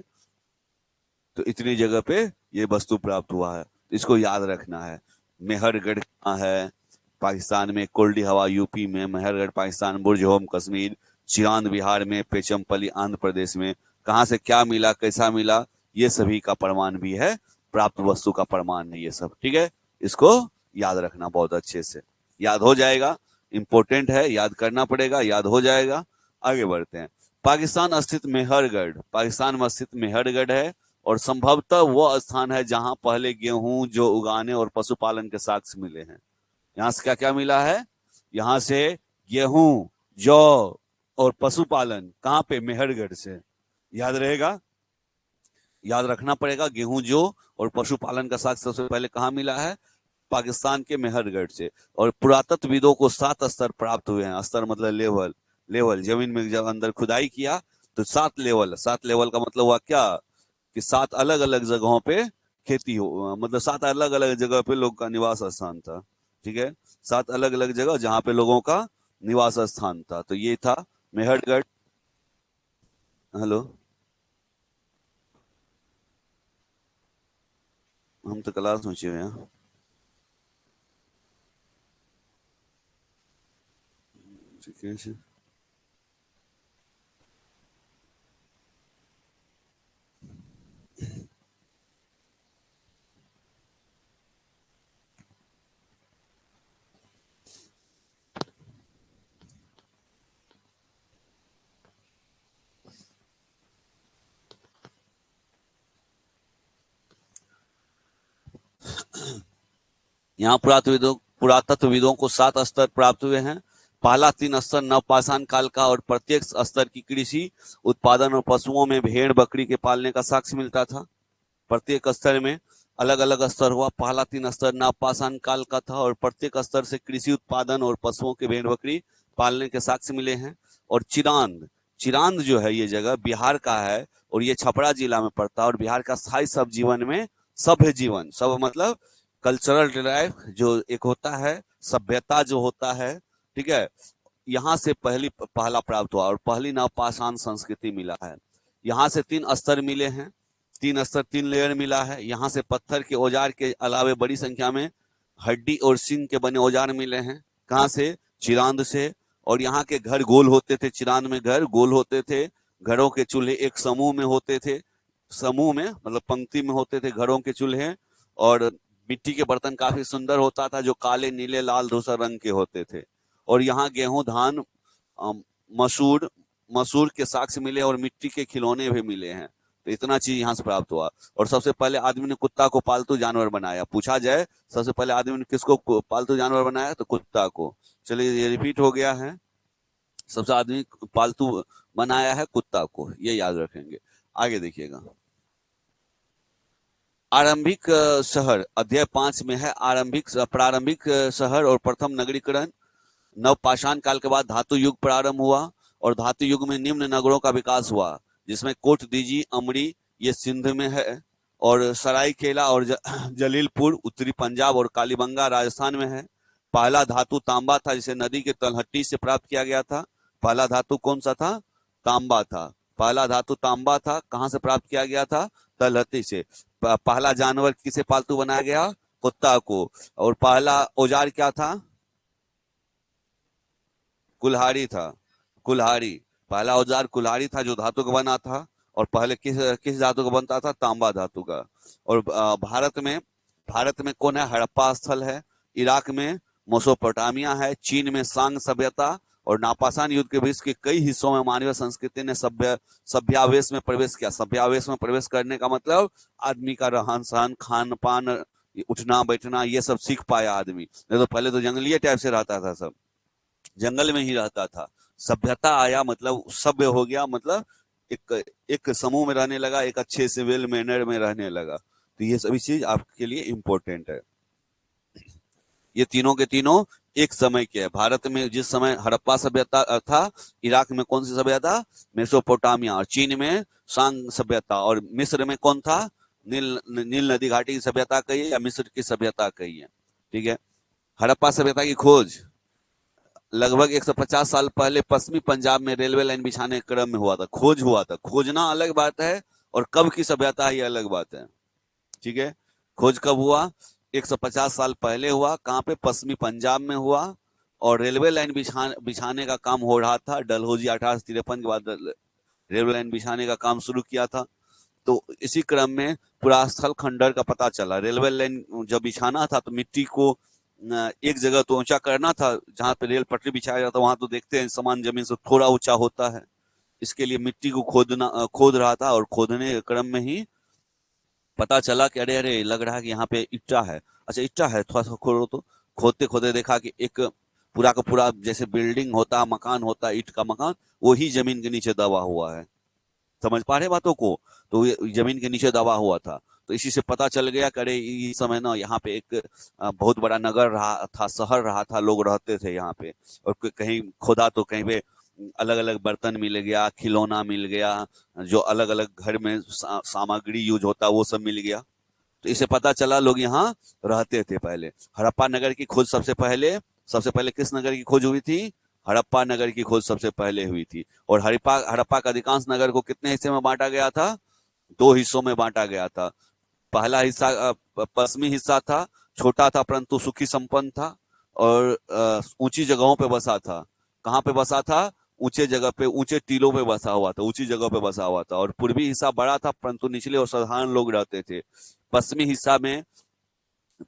तो इतनी जगह पे ये वस्तु प्राप्त हुआ है, इसको याद रखना है। मेहरगढ़ कहाँ है? पाकिस्तान में। कोल्डी हवा यूपी में, मेहरगढ़ पाकिस्तान, बुर्जहोम कश्मीर, चिरांद बिहार में, पेचमपल्ली आंध्र प्रदेश में। कहाँ से क्या मिला, कैसा मिला, ये सभी का प्रमाण भी है, प्राप्त वस्तु का प्रमाण है ये सब। ठीक है, इसको याद रखना बहुत अच्छे से, याद हो जाएगा। इंपॉर्टेंट है, याद करना पड़ेगा, याद हो जाएगा। आगे बढ़ते हैं। पाकिस्तान स्थित मेहरगढ़, पाकिस्तान में स्थित मेहरगढ़ है और संभवतः वो स्थान है जहां पहले गेहूं जो उगाने और पशुपालन के साक्ष्य मिले हैं। यहाँ से क्या क्या मिला है? यहाँ से गेहूं, जौ और पशुपालन, कहाँ पे? मेहरगढ़ से। याद रहेगा, याद रखना पड़ेगा। गेहूं, जौ और पशुपालन का साक्ष्य सबसे पहले कहाँ मिला है? पाकिस्तान के मेहरगढ़ से। और पुरातत्वविदों को 7 स्तर प्राप्त हुए हैं। स्तर मतलब लेवल, लेवल जमीन में जब अंदर खुदाई किया तो 7 लेवल, 7 लेवल का मतलब हुआ क्या कि 7 अलग अलग जगहों पे खेती हो, मतलब 7 अलग अलग जगह पे लोग का निवास स्थान था। ठीक है, 7 अलग अलग जगह जहां पे लोगों का निवास स्थान था। तो ये था मेहरगढ़। हेलो, हम तो क्लास में हुए हैं। ठीक है, यहाँ पुरातत्वविदों को 7 स्तर प्राप्त हुए हैं। पहला 3 स्तर नवपाषाण काल का और प्रत्येक स्तर की कृषि उत्पादन और पशुओं में भेड़ बकरी के पालने का साक्ष्य मिलता था। प्रत्येक स्तर में अलग अलग स्तर हुआ। पहला 3 स्तर नवपाषाण काल का था और प्रत्येक स्तर से कृषि उत्पादन और पशुओं के भेड़ बकरी पालने के साक्ष्य मिले हैं। और चिरांद, चिरांद जो है ये जगह बिहार का है और ये छपरा जिला में पड़ता है। और बिहार का स्थायी सब जीवन में सभ्य जीवन, सब मतलब कल्चरल ड्राइव जो एक होता है, सभ्यता जो होता है, ठीक है, यहाँ से पहला प्राप्त हुआ और पहली नवपाषाण संस्कृति मिला है। यहाँ से 3 स्तर मिले हैं, 3 स्तर 3 लेयर मिला है। यहाँ से पत्थर के औजार के अलावे बड़ी संख्या में हड्डी और सिंग के बने औजार मिले हैं। कहाँ से? चिरांद से। और यहाँ के घर गोल होते थे, चिरांद में घर गोल होते थे। घरों के चूल्हे एक समूह में होते थे, समूह में मतलब पंक्ति में होते थे घरों के चूल्हे। और मिट्टी के बर्तन काफी सुंदर होता था जो काले, नीले, लाल, धूसर रंग के होते थे। और यहाँ गेहूं, धान, मसूर मसूर के साक्ष्य मिले और मिट्टी के खिलौने भी मिले हैं। तो इतना चीज यहाँ से प्राप्त हुआ। और सबसे पहले आदमी ने कुत्ता को पालतू जानवर बनाया। पूछा जाए सबसे पहले आदमी ने किसको पालतू जानवर बनाया, तो कुत्ता को। चलिए ये रिपीट हो गया है, सबसे आदमी पालतू बनाया है कुत्ता को, ये याद रखेंगे। आगे देखिएगा, आरंभिक शहर अध्याय 5 में है प्रारंभिक शहर और प्रथम नगरीकरण। नवपाषाण काल के बाद धातु युग प्रारंभ हुआ और धातु युग में निम्न नगरों का विकास हुआ, जिसमें कोट दीजी, अमरी ये सिंध में है, और सरायकेला और जलीलपुर उत्तरी पंजाब और कालीबंगा राजस्थान में है। पहला धातु तांबा था, जिसे नदी के तलहटी से प्राप्त किया गया था। पहला धातु कौन सा था? तांबा था। पहला धातु तांबा था, कहां से प्राप्त किया गया था? तलहटी से। पहला जानवर किसे पालतू बनाया गया? कुत्ता को। और पहला औजार क्या था? कुल्हाड़ी था, कुल्हाड़ी। पहला औजार कुल्हाड़ी था जो धातु का बना था। और पहले किस किस धातु का बनता था? तांबा धातु का। और भारत में कौन है? हड़प्पा स्थल है। इराक में मोसोपोटामिया है। चीन में सांग सभ्यता। और नापाषाण युद्ध के बीच के कई हिस्सों में मानवीय संस्कृति ने सभ्यावेश में प्रवेश किया। सभ्यावेश में प्रवेश करने का मतलब आदमी का रहन सहन, खान पान, उठना बैठना, ये सब सीख पाया आदमी। नहीं तो पहले तो जंगली टाइप से रहता था, सब जंगल में ही रहता था। सभ्यता आया मतलब सभ्य हो गया, मतलब एक एक समूह में रहने लगा, एक अच्छे से वेल मैनर में रहने लगा। तो ये सभी चीज आपके लिए इंपॉर्टेंट है। ये तीनों के तीनों एक समय के है। भारत में जिस समय हड़प्पा सभ्यता था, इराक में कौन सी सभ्यता? मेसोपोटामिया। और चीन में सांग सभ्यता। और मिस्र में कौन था? नील नदी घाटी की सभ्यता कही है या मिस्र की सभ्यता कही है। ठीक है, हड़प्पा सभ्यता की खोज लगभग 150 साल पहले पश्चिमी पंजाब में रेलवे लाइन बिछाने के क्रम में हुआ था। खोज हुआ था, खोजना अलग बात है और कब की सभ्यता है ये अलग बात है। ठीक है, खोज कब हुआ? 150 साल पहले हुआ। कहाँ पे? पश्चिमी पंजाब में हुआ। और रेलवे लाइन बिछाने का काम हो रहा था। डलहौजी 1853 के बाद रेलवे लाइन बिछाने का काम शुरू किया था। तो इसी क्रम में पूरा स्थल खंडर का पता चला। रेलवे लाइन जब बिछाना था तो मिट्टी को एक जगह तो ऊंचा करना था, जहां पे रेल पटरी बिछाया जाता, वहां तो देखते हैं समान जमीन से थोड़ा ऊंचा होता है। इसके लिए मिट्टी को खोद रहा था, और खोदने के क्रम में ही पता चला कि अरे अरे लग रहा है कि यहाँ पे ईटा है। अच्छा ईटा है, थोड़ा सा खोदो तो। खोदते खोदते देखा कि एक पूरा का पूरा जैसे बिल्डिंग होता, मकान होता, ईट का मकान, वही जमीन के नीचे दबा हुआ है। समझ पा रहे बातों को? तो ये जमीन के नीचे दबा हुआ था। तो इसी से पता चल गया कि अरे इस समय ना यहाँ पे एक बहुत बड़ा नगर रहा था, शहर रहा था, लोग रहते थे यहाँ पे। और कहीं खोदा तो कहीं पे अलग अलग बर्तन मिल गया, खिलौना मिल गया, जो अलग अलग घर में सामग्री यूज होता वो सब मिल गया। तो इसे पता चला लोग यहाँ रहते थे पहले। हड़प्पा नगर की खोज सबसे पहले किस नगर की खोज हुई थी? हड़प्पा नगर की खोज सबसे पहले हुई थी। और हड़प्पा हड़प्पा का अधिकांश नगर को कितने हिस्से में बांटा गया था? 2 हिस्सों में बांटा गया था। पहला हिस्सा पश्चिमी हिस्सा था, छोटा था परंतु सुखी संपन्न था, और ऊंची जगहों पे बसा था। कहाँ पे बसा था? ऊंचे जगह पे, ऊंचे टीलों पे बसा हुआ था, ऊंची जगह पे बसा हुआ था। और पूर्वी हिस्सा बड़ा था परंतु निचले और साधारण लोग रहते थे। पश्चिमी हिस्सा में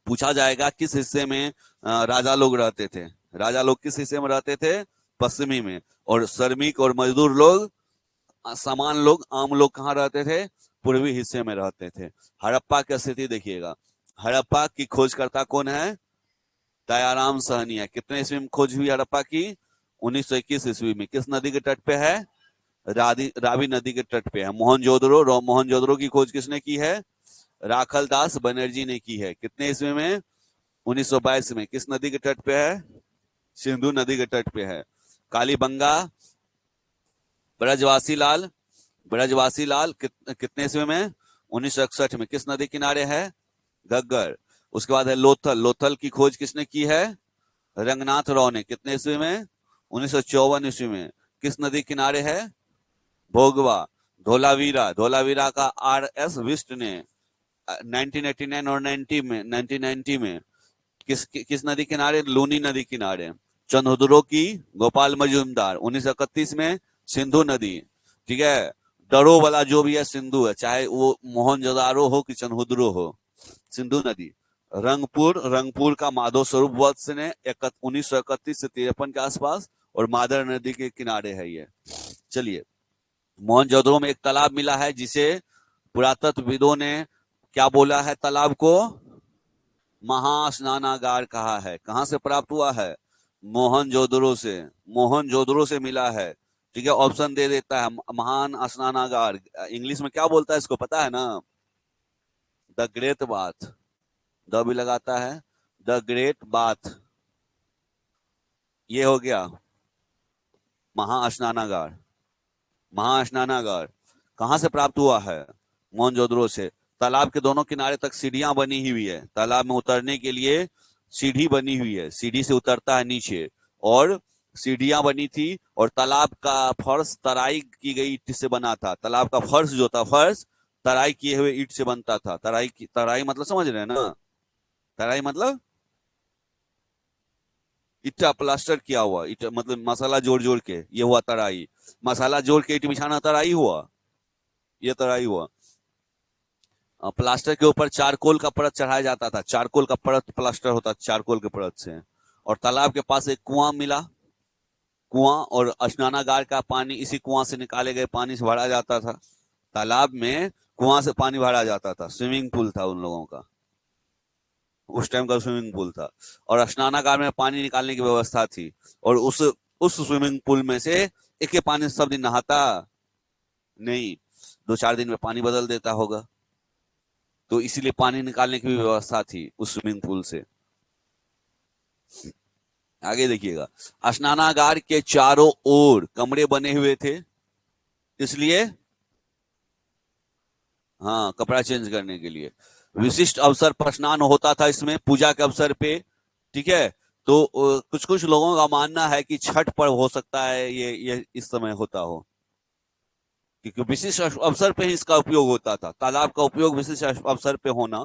पूछा जाएगा किस हिस्से में राजा लोग रहते थे। राजा लोग किस हिस्से में रहते थे? पश्चिमी में। और श्रमिक और मजदूर लोग, सामान लोग, आम लोग कहाँ रहते थे? पूर्वी हिस्से में रहते थे। हड़प्पा की स्थिति देखिएगा। हड़प्पा की खोजकर्ता कौन है? दयाराम सहनी। कितने ईस्वी में खोज हुई हड़प्पा की? 1921 ईस्वी में। किस नदी के तट पे है? रावी नदी के तट पे है। मोहनजोदड़ो की खोज किसने की है? राखल दास बनर्जी ने की है। कितने ईस्वी में? 1922 में। किस नदी के तट पे है? सिंधु नदी के तट पे है। कालीबंगा, ब्रजवासी लाल कितने ईस्वी में? 1961 में। किस नदी किनारे है? घग्गर। उसके बाद है लोथल की खोज किसने की है? रंगनाथ राव ने। कितने ईस्वी में? 1954 ईस्वी में। किस नदी किनारे है? भोगवा। धोलावीरा का R.S. बिष्ट ने 1989 और 1990 में किस नदी किनारे? लूनी नदी किनारे। चंद्रहुदुरो की गोपाल मजूमदार 1931 में सिंधु नदी। ठीक है, डरो वाला जो भी है सिंधु है, चाहे वो मोहनजोदारो हो कि चंद्रहुदुरो हो, सिंधु नदी। रंगपुर का माधव स्वरूप वत्स ने 1931 से 53 के आसपास, और मादर नदी के किनारे है ये। चलिए, मोहनजोदड़ो में एक तालाब मिला है जिसे पुरातत्वविदों ने क्या बोला है? तालाब को महास्नानागार कहा है। कहां से प्राप्त हुआ है? मोहनजोदड़ो से मिला है। ठीक है, ऑप्शन दे देता है। महान स्नानागार इंग्लिश में क्या बोलता है इसको पता है ना? The great bath. द भी लगाता है, द ग्रेट बाथ। ये हो गया महास्नानागार। महास्नानागार कहां से प्राप्त हुआ है? मोहनजोदड़ो से। तालाब के दोनों किनारे तक सीढ़ियां बनी हुई है। तालाब में उतरने के लिए सीढ़ी बनी हुई है, सीढ़ी से उतरता है नीचे। और सीढ़ियां बनी थी, और तालाब का फर्श तराई की गई ईट से बना था। तालाब का फर्श जो था, फर्श तराई किए हुए ईट से बनता था। तराई मतलब समझ रहे हैं ना? तराई मतलब ईटा प्लास्टर किया हुआ, ईटा मतलब मसाला जोड़ जोड़ के, ये हुआ तराई। मसाला जोड़ के ईट बिछाना तराई हुआ, ये तराई हुआ। प्लास्टर के ऊपर चारकोल का परत चढ़ाया जाता था। चारकोल का परत प्लास्टर होता, चारकोल के परत से। और तालाब के पास एक कुआं मिला, कुआं, और स्नानागार का पानी इसी कुआं से निकाले गए पानी से भरा जाता था। तालाब में कुआं से पानी भरा जाता था, स्विमिंग पूल था उन लोगों का, उस टाइम का स्विमिंग पूल था। और स्नानागार में पानी निकालने की व्यवस्था थी। और उस स्विमिंग पूल में से एक ही पानी से सब दिन नहाता नहीं, 2-4 दिन में पानी बदल देता होगा। तो इसीलिए पानी निकालने की भी व्यवस्था थी उस स्विमिंग पूल से। आगे देखिएगा, स्नानागार के चारों ओर कमरे बने हुए थे, इसलिए हाँ, कपड़ा चेंज करने के लिए। विशिष्ट अवसर पर स्नान होता था इसमें, पूजा के अवसर पे। ठीक है, तो कुछ कुछ लोगों का मानना है कि छठ पर हो सकता है ये इस समय होता हो, क्योंकि विशिष्ट अवसर पे ही इसका उपयोग होता था। तालाब का उपयोग विशिष्ट अवसर पे होना।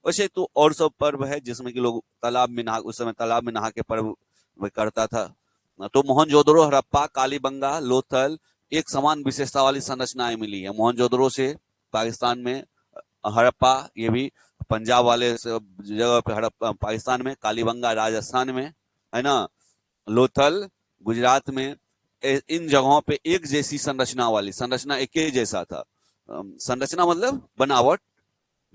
वैसे तो और सब पर्व है जिसमें कि लोग तालाब में नहा, उस समय तालाब में नहा के पर्व करता था। तो मोहनजोदड़ो, हड़प्पा, कालीबंगा, लोथल एक समान विशेषता वाली संरचनाएं मिली है। मोहनजोदड़ो से पाकिस्तान में, हड़प्पा ये भी पंजाब वाले जगह पे, हड़प्पा पाकिस्तान में, कालीबंगा राजस्थान में, है ना, लोथल गुजरात में, इन जगहों पे एक जैसी संरचना वाली, संरचना एक ही जैसा था। संरचना मतलब बनावट,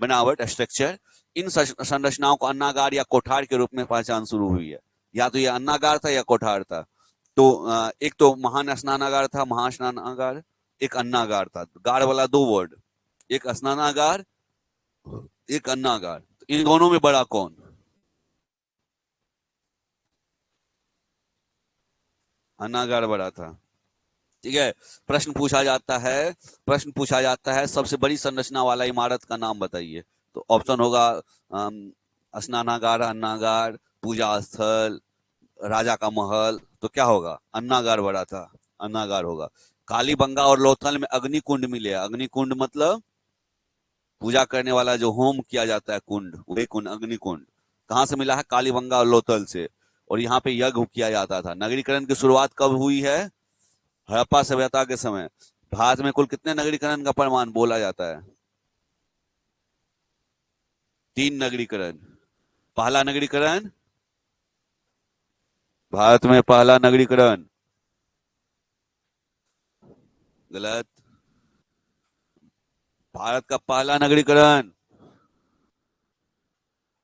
बनावट स्ट्रक्चर। इन संरचनाओं को अन्नागार या कोठार के रूप में पहचान शुरू हुई है। या तो ये अन्नागार था या कोठार था। तो एक तो महान स्नानागार था, महास्नानागार, एक अन्नागार था। गार वाला दो वर्ड, एक स्नानागार, एक अन्नागार। इन दोनों में बड़ा कौन? अन्नागार बड़ा था। ठीक है। प्रश्न पूछा जाता है, प्रश्न पूछा जाता है सबसे बड़ी संरचना वाला इमारत का नाम बताइए। तो ऑप्शन होगा स्नानागार, अन्नागार, पूजा स्थल, राजा का महल। तो क्या होगा? अन्नागार बड़ा था, अन्नागार होगा। कालीबंगा और लोथल में अग्निकुंड मिले। अग्निकुंड मतलब पूजा करने वाला जो होम किया जाता है कुंड, वही कुंड अग्निकुंड। कहाँ से मिला है? कालीबंगा और लोथल से। और यहाँ पे यज्ञ किया जाता था। नगरीकरण की शुरुआत कब हुई है? हड़प्पा सभ्यता के समय। भारत में कुल कितने नगरीकरण का प्रमाण बोला जाता है? 3 नगरीकरण। पहला नगरीकरण, भारत में पहला नगरीकरण गलत। भारत का पहला नगरीकरण,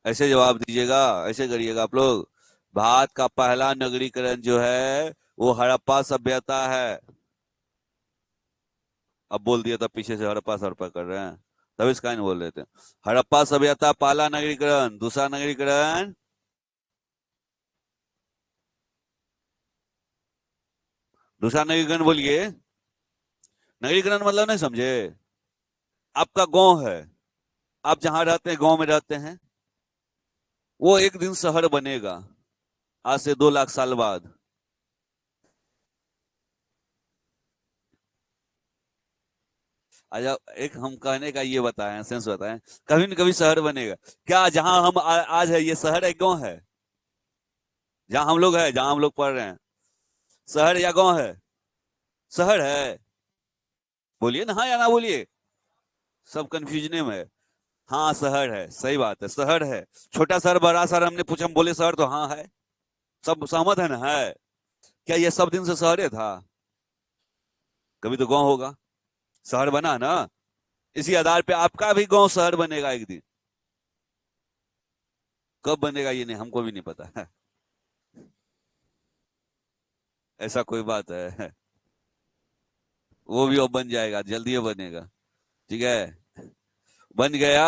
ऐसे जवाब दीजिएगा, ऐसे करिएगा आप लोग। भारत का पहला नगरीकरण जो है वो हड़प्पा सभ्यता है। अब बोल दिया, तब पीछे से हड़प्पा सड़प्पा कर रहे हैं, तब इसका नहीं बोल रहे थे। हड़प्पा सभ्यता पहला नगरीकरण। दूसरा नगरीकरण, दूसरा नगरीकरण बोलिए। नगरीकरण मतलब नहीं समझे? आपका गांव है, आप जहां रहते हैं, गांव में रहते हैं, वो एक दिन शहर बनेगा आज से 2 लाख साल बाद। अच्छा, एक हम कहने का ये बताएं, सेंस बताएं। कभी न कभी शहर बनेगा। क्या जहां हम आज है, ये शहर है गांव है? जहां हम लोग है, जहां हम लोग पढ़ रहे हैं, शहर या गांव है? शहर है। बोलिए ना हाँ या ना बोलिए। सब कंफ्यूजन में है। हाँ शहर है, सही बात है, शहर है। छोटा शहर, बड़ा शहर, हमने पूछा, हम बोले शहर, तो हाँ है। सब सहमत है ना? है। क्या ये सब दिन से शहर था? कभी तो गांव होगा। शहर बना ना, इसी आधार पे आपका भी गांव शहर बनेगा एक दिन। कब बनेगा ये नहीं, हमको भी नहीं पता है। ऐसा कोई बात है? वो भी अब बन जाएगा, जल्दी बनेगा। ठीक है, बन गया।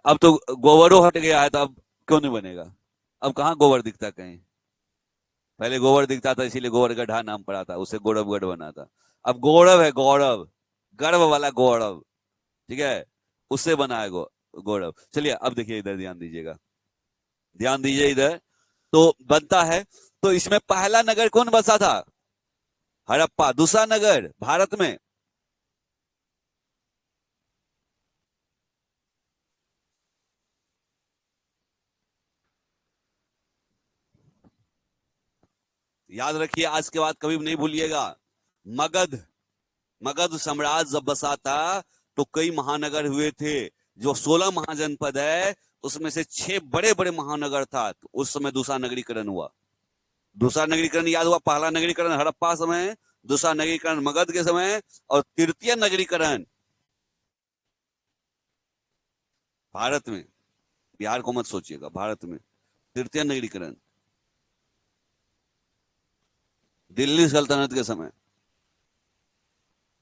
अब तो गोबरो हट गया है, तो अब क्यों नहीं बनेगा? अब कहाँ गोबर दिखता कहीं? पहले गोबर दिखता था, इसीलिए गोबर गड्ढा नाम पड़ा था, उससे गौरवगढ़ बना था। अब गौरव है, गौरव, गर्व वाला गौरव। ठीक है, उससे बना है गौरव। चलिए अब देखिए, इधर ध्यान दीजिएगा, ध्यान दीजिए इधर। तो बनता है, तो इसमें पहला नगर कौन बसा था? हड़प्पा। दूसरा नगर भारत में, याद रखिए, आज के बाद कभी नहीं भूलिएगा। मगध, मगध साम्राज्य जब बसा था, तो कई महानगर हुए थे। जो 16 महाजनपद है, उसमें से 6 बड़े बड़े महानगर था। तो उस समय दूसरा नगरीकरण हुआ। दूसरा नगरीकरण याद हुआ? पहला नगरीकरण हड़प्पा समय, दूसरा नगरीकरण मगध के समय, और तृतीय नगरीकरण भारत में। बिहार को मत सोचिएगा, भारत में तृतीय नगरीकरण दिल्ली सल्तनत के समय।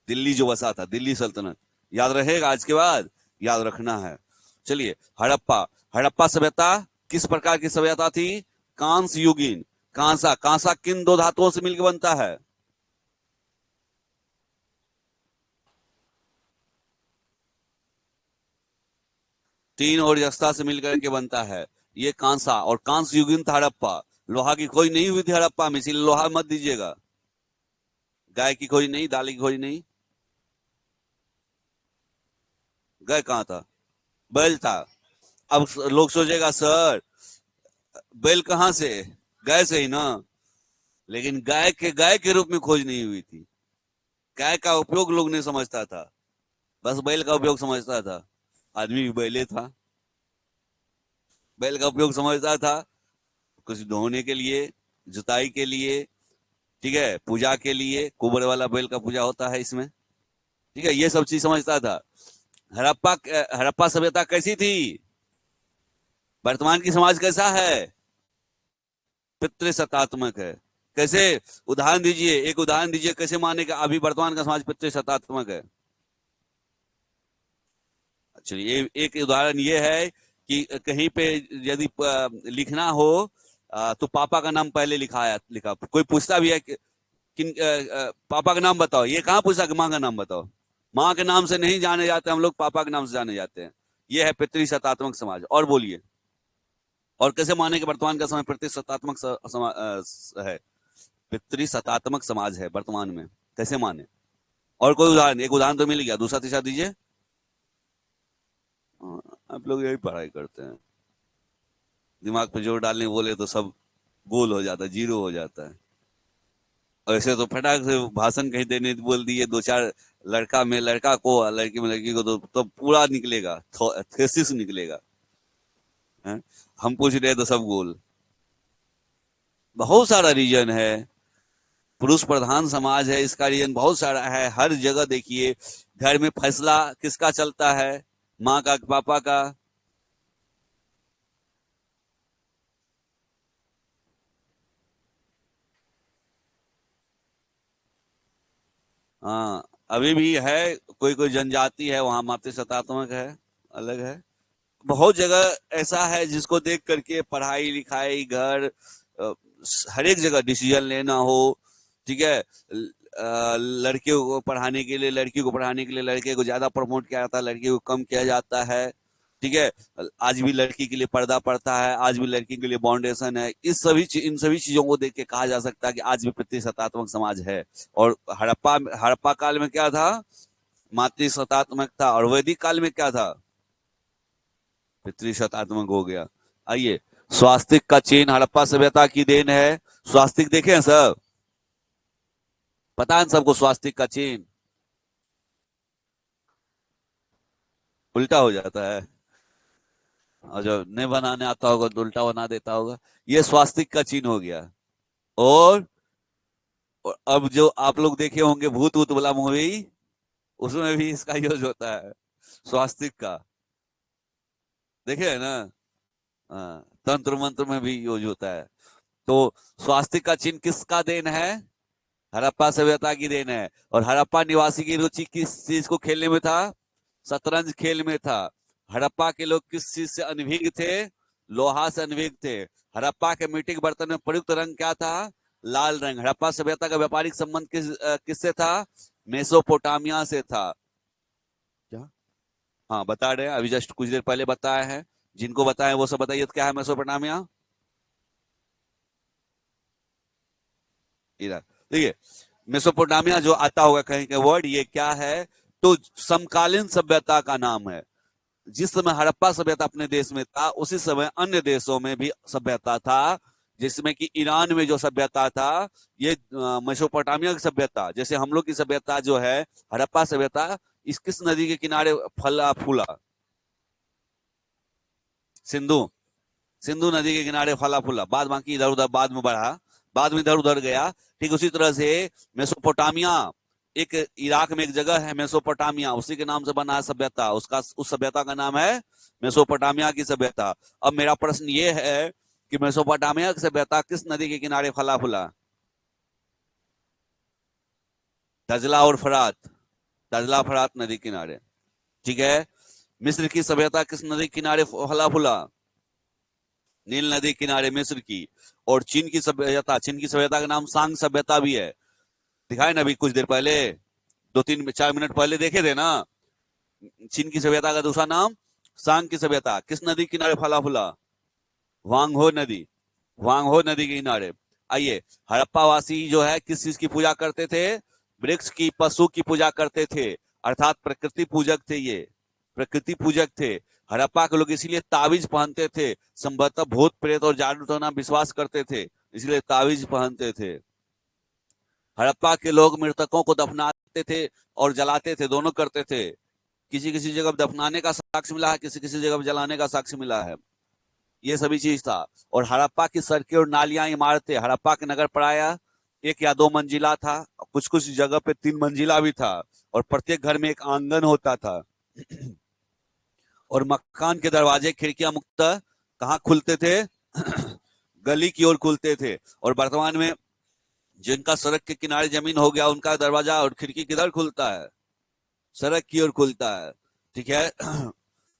दिल्ली जो बसा था, दिल्ली सल्तनत, याद रहेगा आज के बाद, याद रखना है। चलिए, हड़प्पा, हड़प्पा सभ्यता किस प्रकार की सभ्यता थी? कांस्य युगीन। कांसा, कांसा किन दो धातुओं से मिलकर बनता है? तीन और जस्ता से मिलकर के बनता है ये कांसा। और कांस्य युगीन था हड़प्पा। लोहा की खोज नहीं हुई थी हड़प्पा में, इसीलिए लोहा मत दीजिएगा। गाय की खोज नहीं, दाल की खोज नहीं। गाय कहाँ था? बैल था। अब लोग सोचेगा सर, बैल कहाँ से? गाय से ही ना। लेकिन गाय के रूप में खोज नहीं हुई थी। गाय का उपयोग लोग नहीं समझता था, बस बैल का उपयोग समझता था। आदमी भी बैले था, बैल का उपयोग समझता था, कुछ ढोने के लिए, जुताई के लिए। ठीक है, पूजा के लिए कुबर वाला बैल का पूजा होता है इसमें, ठीक है, ये सब चीज समझता था। हड़प्पा हड़प्पा सभ्यता कैसी थी, वर्तमान की समाज कैसा है, पितृसत्तात्मक है। कैसे, उदाहरण दीजिए, एक उदाहरण दीजिए कैसे माने कि अभी वर्तमान का समाज पितृसत्तात्मक है। चलिए एक उदाहरण ये है कि कहीं पे यदि लिखना हो तो पापा का नाम पहले लिखा, कोई पूछता भी है कि पापा का नाम बताओ, ये कहाँ पूछा कि माँ का नाम बताओ, माँ के नाम से नहीं जाने जाते हम लोग, पापा के नाम से जाने जाते हैं। ये है पितृसत्तात्मक समाज। और बोलिए, और कैसे माने कि वर्तमान का समय पितृसत्तात्मक है, पितृसत्तात्मक समाज है वर्तमान में, कैसे माने? और कोई उदाहरण, एक उदाहरण तो मिल गया, दूसरा तीसरा दीजिए। आप लोग यही पढ़ाई करते हैं, दिमाग पे जोर डालने बोले तो सब गोल हो जाता है, जीरो हो जाता है। ऐसे तो फटाक से भाषण कहीं देने बोल दिए, दो चार लड़का में लड़का को, लड़की में लड़की को, तो पूरा निकलेगा, थेसिस निकलेगा है? हम पूछ रहे तो सब गोल। बहुत सारा रीजन है, पुरुष प्रधान समाज है, इसका रीजन बहुत सारा है। हर जगह देखिए, घर में फैसला किसका चलता है, माँ का, पापा का। हाँ, अभी भी है, कोई कोई जनजाति है वहां मातृसत्तात्मक है, अलग है। बहुत जगह ऐसा है जिसको देख करके पढ़ाई लिखाई, घर, हर एक जगह डिसीजन लेना हो, ठीक है, लड़के को पढ़ाने के लिए, लड़की को पढ़ाने के लिए लड़के को ज्यादा प्रमोट किया जाता है, लड़की को कम किया जाता है, ठीक है। आज भी लड़की के लिए पर्दा पड़ता है, आज भी लड़की के लिए बाउंडेशन है। इन सभी चीजों को देख के कहा जा सकता है कि आज भी पितृसत्तात्मक समाज है। और हड़प्पा हड़प्पा काल में क्या था, मातृसत्तात्मक था। और वैदिक काल में क्या था, पितृसत्तात्मक हो गया। आइए, स्वास्तिक का चिन्ह हड़प्पा सभ्यता की देन है। स्वास्तिक देखे हैं सब, पता है सबको स्वास्तिक का चिन्ह उल्टा हो जाता है, और जो नहीं बनाने आता होगा तो उल्टा बना देता होगा। ये स्वास्तिक का चिन्ह हो गया। और, और अब जो आप लोग देखे होंगे भूत भूत वाला मूवी, उसमें भी इसका यूज होता है, स्वास्तिक का, देखे है ना? हाँ, तंत्र मंत्र में भी यूज होता है। तो स्वास्तिक का चिन्ह किसका देन है, हड़प्पा सभ्यता की देन है। और हड़प्पा निवासी की रुचि किस चीज को खेलने में था, शतरंज खेल में था। हड़प्पा के लोग किस चीज से अनभिज्ञ थे, लोहा से अनभिज्ञ थे। हड़प्पा के मिट्टी के बर्तन में प्रयुक्त रंग क्या था, लाल रंग। हड़प्पा सभ्यता का व्यापारिक संबंध किससे था, मेसोपोटामिया से था। क्या, हाँ बता रहे हैं, अभी जस्ट कुछ देर पहले बताया है। जिनको बताया वो सब बताइए, तो क्या है मेसोपोटामिया? इधर देखिए, मेसोपोटामिया जो आता होगा कहीं का वर्ड, ये क्या है, तो समकालीन सभ्यता का नाम है। जिस समय हड़प्पा सभ्यता अपने देश में था, उसी समय अन्य देशों में भी सभ्यता था, जिसमें कि ईरान में जो सभ्यता था, ये मेसोपोटामिया की सभ्यता, जैसे हम लोग की सभ्यता जो है हड़प्पा सभ्यता, इस किस नदी के किनारे फला फूला, सिंधु, सिंधु नदी के किनारे फला फूला, बाद बाकी इधर उधर बाद में बढ़ा, बाद में इधर उधर गया। ठीक उसी तरह से मेसोपोटामिया, एक इराक में एक जगह है मेसोपोटामिया, उसी के नाम से बना है सभ्यता, उसका उस सभ्यता का नाम है मेसोपोटामिया की सभ्यता। अब मेरा प्रश्न ये है कि मेसोपोटामिया की सभ्यता किस नदी के किनारे फला फूला, दजला और फरात, दजला फरात नदी किनारे, ठीक है। मिस्र की सभ्यता किस नदी किनारे फला फूला, नील नदी किनारे मिस्र की। और चीन की सभ्यता का नाम सांग सभ्यता भी है, दिखाए ना अभी कुछ देर पहले, 2-3-4 मिनट पहले देखे थे ना। चीन की सभ्यता का दूसरा नाम सांग की सभ्यता, किस नदी किनारे फला फूला, वांगहो नदी, वांगहो नदी के किनारे। आइए, हड़प्पा वासी जो है किस चीज की पूजा करते थे, वृक्ष की, पशु की पूजा करते थे, अर्थात प्रकृति पूजक थे, ये प्रकृति पूजक थे। हड़प्पा के लोग इसीलिए ताबीज पहनते थे, संभवतः भूत प्रेत और जादू टोना विश्वास करते थे, इसलिए ताबीज पहनते थे। हड़प्पा के लोग मृतकों को दफनाते थे और जलाते थे, दोनों करते थे। किसी किसी जगह दफनाने का साक्ष्य मिला है, किसी किसी जगह जलाने का साक्ष्य मिला है, ये सभी चीज था। और हड़प्पा की सड़कें और नालियां, इमारतें, हड़प्पा के नगर प्राय 1 या 2 मंजिला था, कुछ कुछ जगह पे 3 मंजिला भी था, और प्रत्येक घर में एक आंगन होता था। और मकान के दरवाजे खिड़कियां मुख्यतः कहाँ खुलते थे? गली की ओर खुलते थे। और वर्तमान में जिनका सड़क के किनारे जमीन हो गया, उनका दरवाजा और खिड़की किधर खुलता है? सड़क की ओर खुलता है। ठीक है।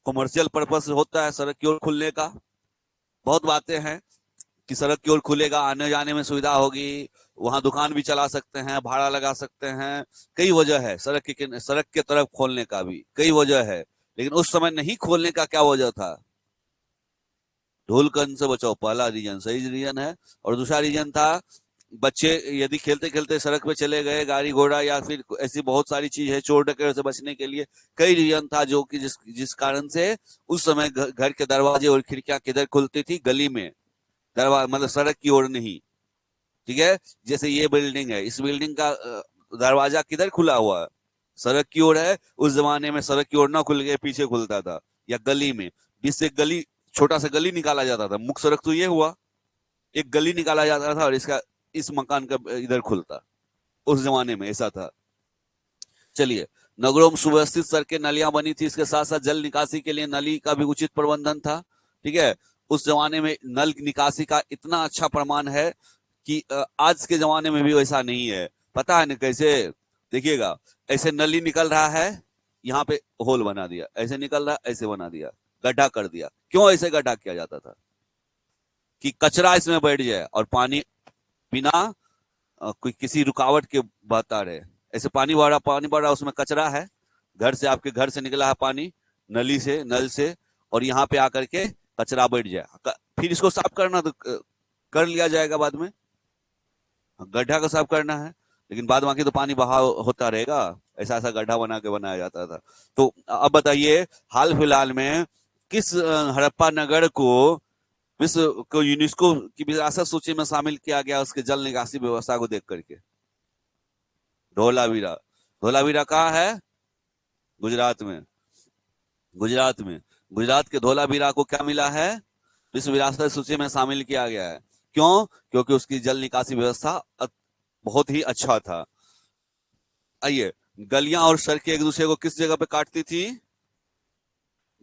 कमर्शियल पर्पस होता है सड़क की ओर खुलने का। बहुत बातें हैं कि सड़क की ओर खुलेगा, आने जाने में सुविधा होगी, वहां दुकान भी चला सकते हैं, भाड़ा लगा सकते हैं। कई वजह है सड़क के तरफ खोलने का भी कई वजह है। लेकिन उस समय नहीं खोलने का क्या वजह था? धूल कण से बचाओ, पहला रीजन सही रीजन है। और दूसरा रीजन था, बच्चे यदि खेलते खेलते सड़क पे चले गए, गाड़ी घोड़ा या फिर ऐसी बहुत सारी चीज है, चोर डकैत से बचने के लिए कई रीजन था, जो कि जिस कारण से उस समय घर के दरवाजे और खिड़कियां किधर खुलती थी? गली में। दरवाजा मतलब सड़क की ओर नहीं। ठीक है। जैसे ये बिल्डिंग है, इस बिल्डिंग का दरवाजा किधर खुला हुआ है? सड़क की ओर है। उस जमाने में सड़क की ओर ना खुल के पीछे खुलता था, या गली में, जिससे गली, छोटा सा गली निकाला जाता था। मुख्य सड़क तो ये हुआ, एक गली निकाला जाता था और इसका इस मकान का इधर खुलता। उस जमाने में ऐसा था। चलिए, नगरों में सुव्यवस्थित सड़कें, नलियां बनी थी, इसके साथ साथ जल निकासी के लिए नली का भी उचित प्रबंधन था। ठीक है। उस जमाने में नल निकासी का इतना अच्छा प्रमाण है कि आज के जमाने में भी वैसा नहीं है। पता है ना कैसे? देखिएगा, ऐसे नली निकल रहा है, यहाँ पे होल बना दिया, ऐसे निकल रहा है, ऐसे बना दिया, गड्ढा कर दिया। क्यों ऐसे गड्ढा किया जाता था? कि कचरा इसमें बैठ जाए और पानी बिना कोई किसी रुकावट के बहता रहे। ऐसे पानी भरा, उसमें कचरा है, घर से, आपके घर से निकला है पानी, नली से, नल से, और यहाँ पे आकर के कचरा बैठ जाए। फिर इसको साफ करना तो कर लिया जाएगा बाद में, गड्ढा को साफ करना है, लेकिन बाद बाकी तो पानी बहाव होता रहेगा। ऐसा ऐसा गड्ढा बना के बनाया जाता था। तो अब बताइए, हाल फिलहाल में किस हड़प्पा नगर को विश्व को यूनेस्को की विरासत सूची में शामिल किया गया, उसके जल निकासी व्यवस्था को देख करके? धोलावीरा। धोलावीरा कहाँ है? गुजरात में। गुजरात में। गुजरात के धोलावीरा को क्या मिला है? विश्व विरासत सूची में शामिल किया गया है। क्यों? क्योंकि उसकी जल निकासी व्यवस्था बहुत ही अच्छा था। आइए, गलियां और सड़कें एक दूसरे को किस जगह पे काटती थी?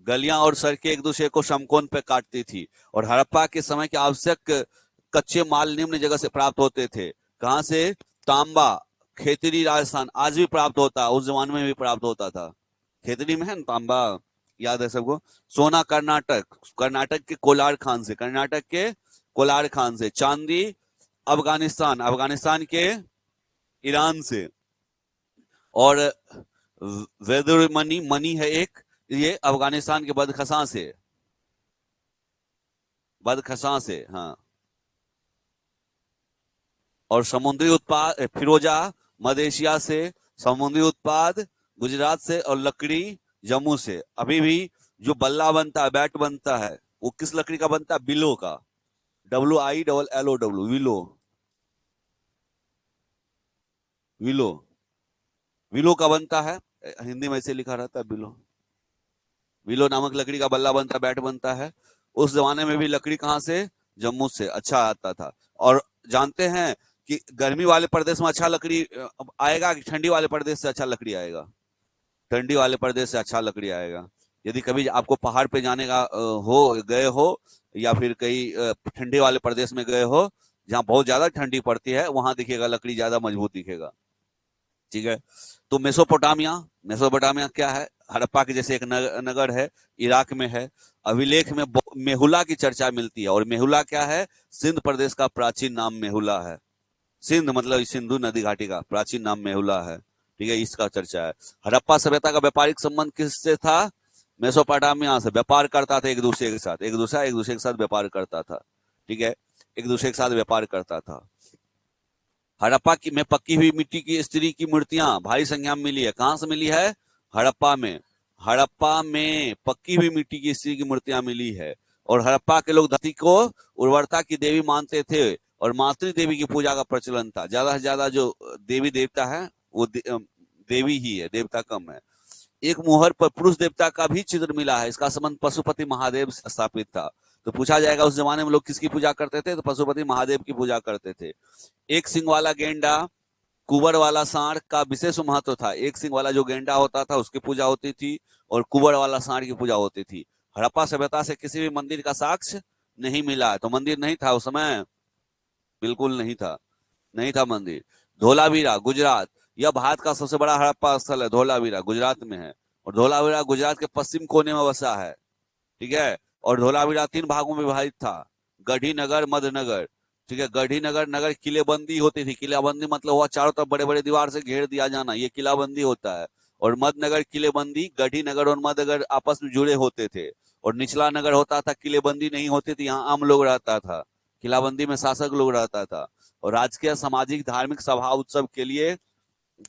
गलियां और सड़कें एक दूसरे को समकोण पे काटती थी। और हड़प्पा के समय के आवश्यक कच्चे माल निम्न जगह से प्राप्त होते थे। कहां से? तांबा, खेतड़ी राजस्थान, आज भी प्राप्त होता, उस जमाने में भी प्राप्त होता था। खेतड़ी में है ना तांबा, याद है सबको। सोना कर्नाटक, कर्नाटक के कोलार खान से, कर्नाटक के कोलार खान से। चांदी अफगानिस्तान, अफगानिस्तान के ईरान से। और वेदर मनी, मनी है एक, ये अफगानिस्तान के बदखशां से, बदखशां से, हाँ। और समुद्री उत्पाद फिरोजा मध्य एशिया से, समुद्री उत्पाद गुजरात से, और लकड़ी जम्मू से। अभी भी जो बल्ला बनता है, बैट बनता है, वो किस लकड़ी का बनता है? बिलो का, WILLOW, विलो, विलो, विलो का बनता है। हिंदी में ऐसे लिखा रहता है, बिलो। विलो नामक लकड़ी का बल्ला बनता, बैट बनता है। उस जमाने में भी लकड़ी कहाँ से? जम्मू से अच्छा आता था। और जानते हैं कि गर्मी वाले प्रदेश में अच्छा लकड़ी आएगा कि ठंडी वाले प्रदेश से अच्छा लकड़ी आएगा? ठंडी वाले प्रदेश से अच्छा लकड़ी आएगा। यदि कभी आपको पहाड़ पे जाने का गए हो, या फिर कहीं ठंडी वाले प्रदेश में गए हो जहाँ बहुत ज्यादा ठंडी पड़ती है, वहां दिखेगा लकड़ी ज्यादा मजबूत दिखेगा। ठीक है। तो मेसोपोटामिया, मेसोपोटामिया क्या है? हड़प्पा के जैसे एक नगर है, इराक में है। अभिलेख में मेहुला की चर्चा मिलती है। और मेहुला क्या है? सिंध प्रदेश का प्राचीन नाम मेहुला है। सिंध मतलब सिंधु नदी घाटी का प्राचीन नाम मेहुला है। ठीक है, इसका चर्चा है। हड़प्पा सभ्यता का व्यापारिक संबंध किससे था? मेसोपोटामिया से। व्यापार करता था एक दूसरे के साथ, एक दूसरे के साथ व्यापार करता था। ठीक है, एक दूसरे के साथ व्यापार करता था। हड़प्पा की में पक्की हुई मिट्टी की स्त्री की मूर्तियां भारी संख्या में मिली है। कहां से मिली है? हड़प्पा में। हड़प्पा में पक्की हुई मिट्टी की स्त्री की मूर्तियां मिली है। और हड़प्पा के लोग धरती को उर्वरता की देवी मानते थे, और मातृ देवी की पूजा का प्रचलन था। ज्यादा से ज्यादा जो देवी देवता है वो देवी ही है, देवता कम है। एक मुहर पर पुरुष देवता का भी चित्र मिला है। इसका संबंध पशुपति महादेव से स्थापित था। तो पूछा जाएगा उस जमाने में लोग किसकी पूजा करते थे, तो पशुपति महादेव की पूजा करते थे। एक सिंह वाला गेंडा, कुबर वाला सांड का विशेष महत्व था। एक सिंह वाला जो गेंडा होता था उसकी पूजा होती थी, और कुबर वाला सांड की पूजा होती थी। हड़प्पा सभ्यता से किसी भी मंदिर का साक्ष्य नहीं मिला, तो मंदिर नहीं था उस समय, बिल्कुल नहीं था, नहीं था मंदिर। धोलावीरा गुजरात, यह भारत का सबसे बड़ा हड़प्पा स्थल है। धोलावीरा गुजरात में है, और धोलावीरा गुजरात के पश्चिम कोने में बसा है, ठीक है। और धोलावीरा 3 भागों में विभाजित था, गढ़ी नगर, मधनगर, ठीक है। गढ़ी नगर, नगर किलेबंदी होती थी, किलाबंदी मतलब हुआ चारों तरफ बड़े बड़े दीवार से घेर दिया जाना, ये किलाबंदी होता है। और मधनगर किलेबंदी, गढ़ी नगर और मधनगर आपस में जुड़े होते थे। और निचला नगर होता था, किलेबंदी नहीं होती थी, यहाँ आम लोग रहता था, किलाबंदी में शासक लोग रहता था। और राजकीय, सामाजिक, धार्मिक सभा उत्सव के लिए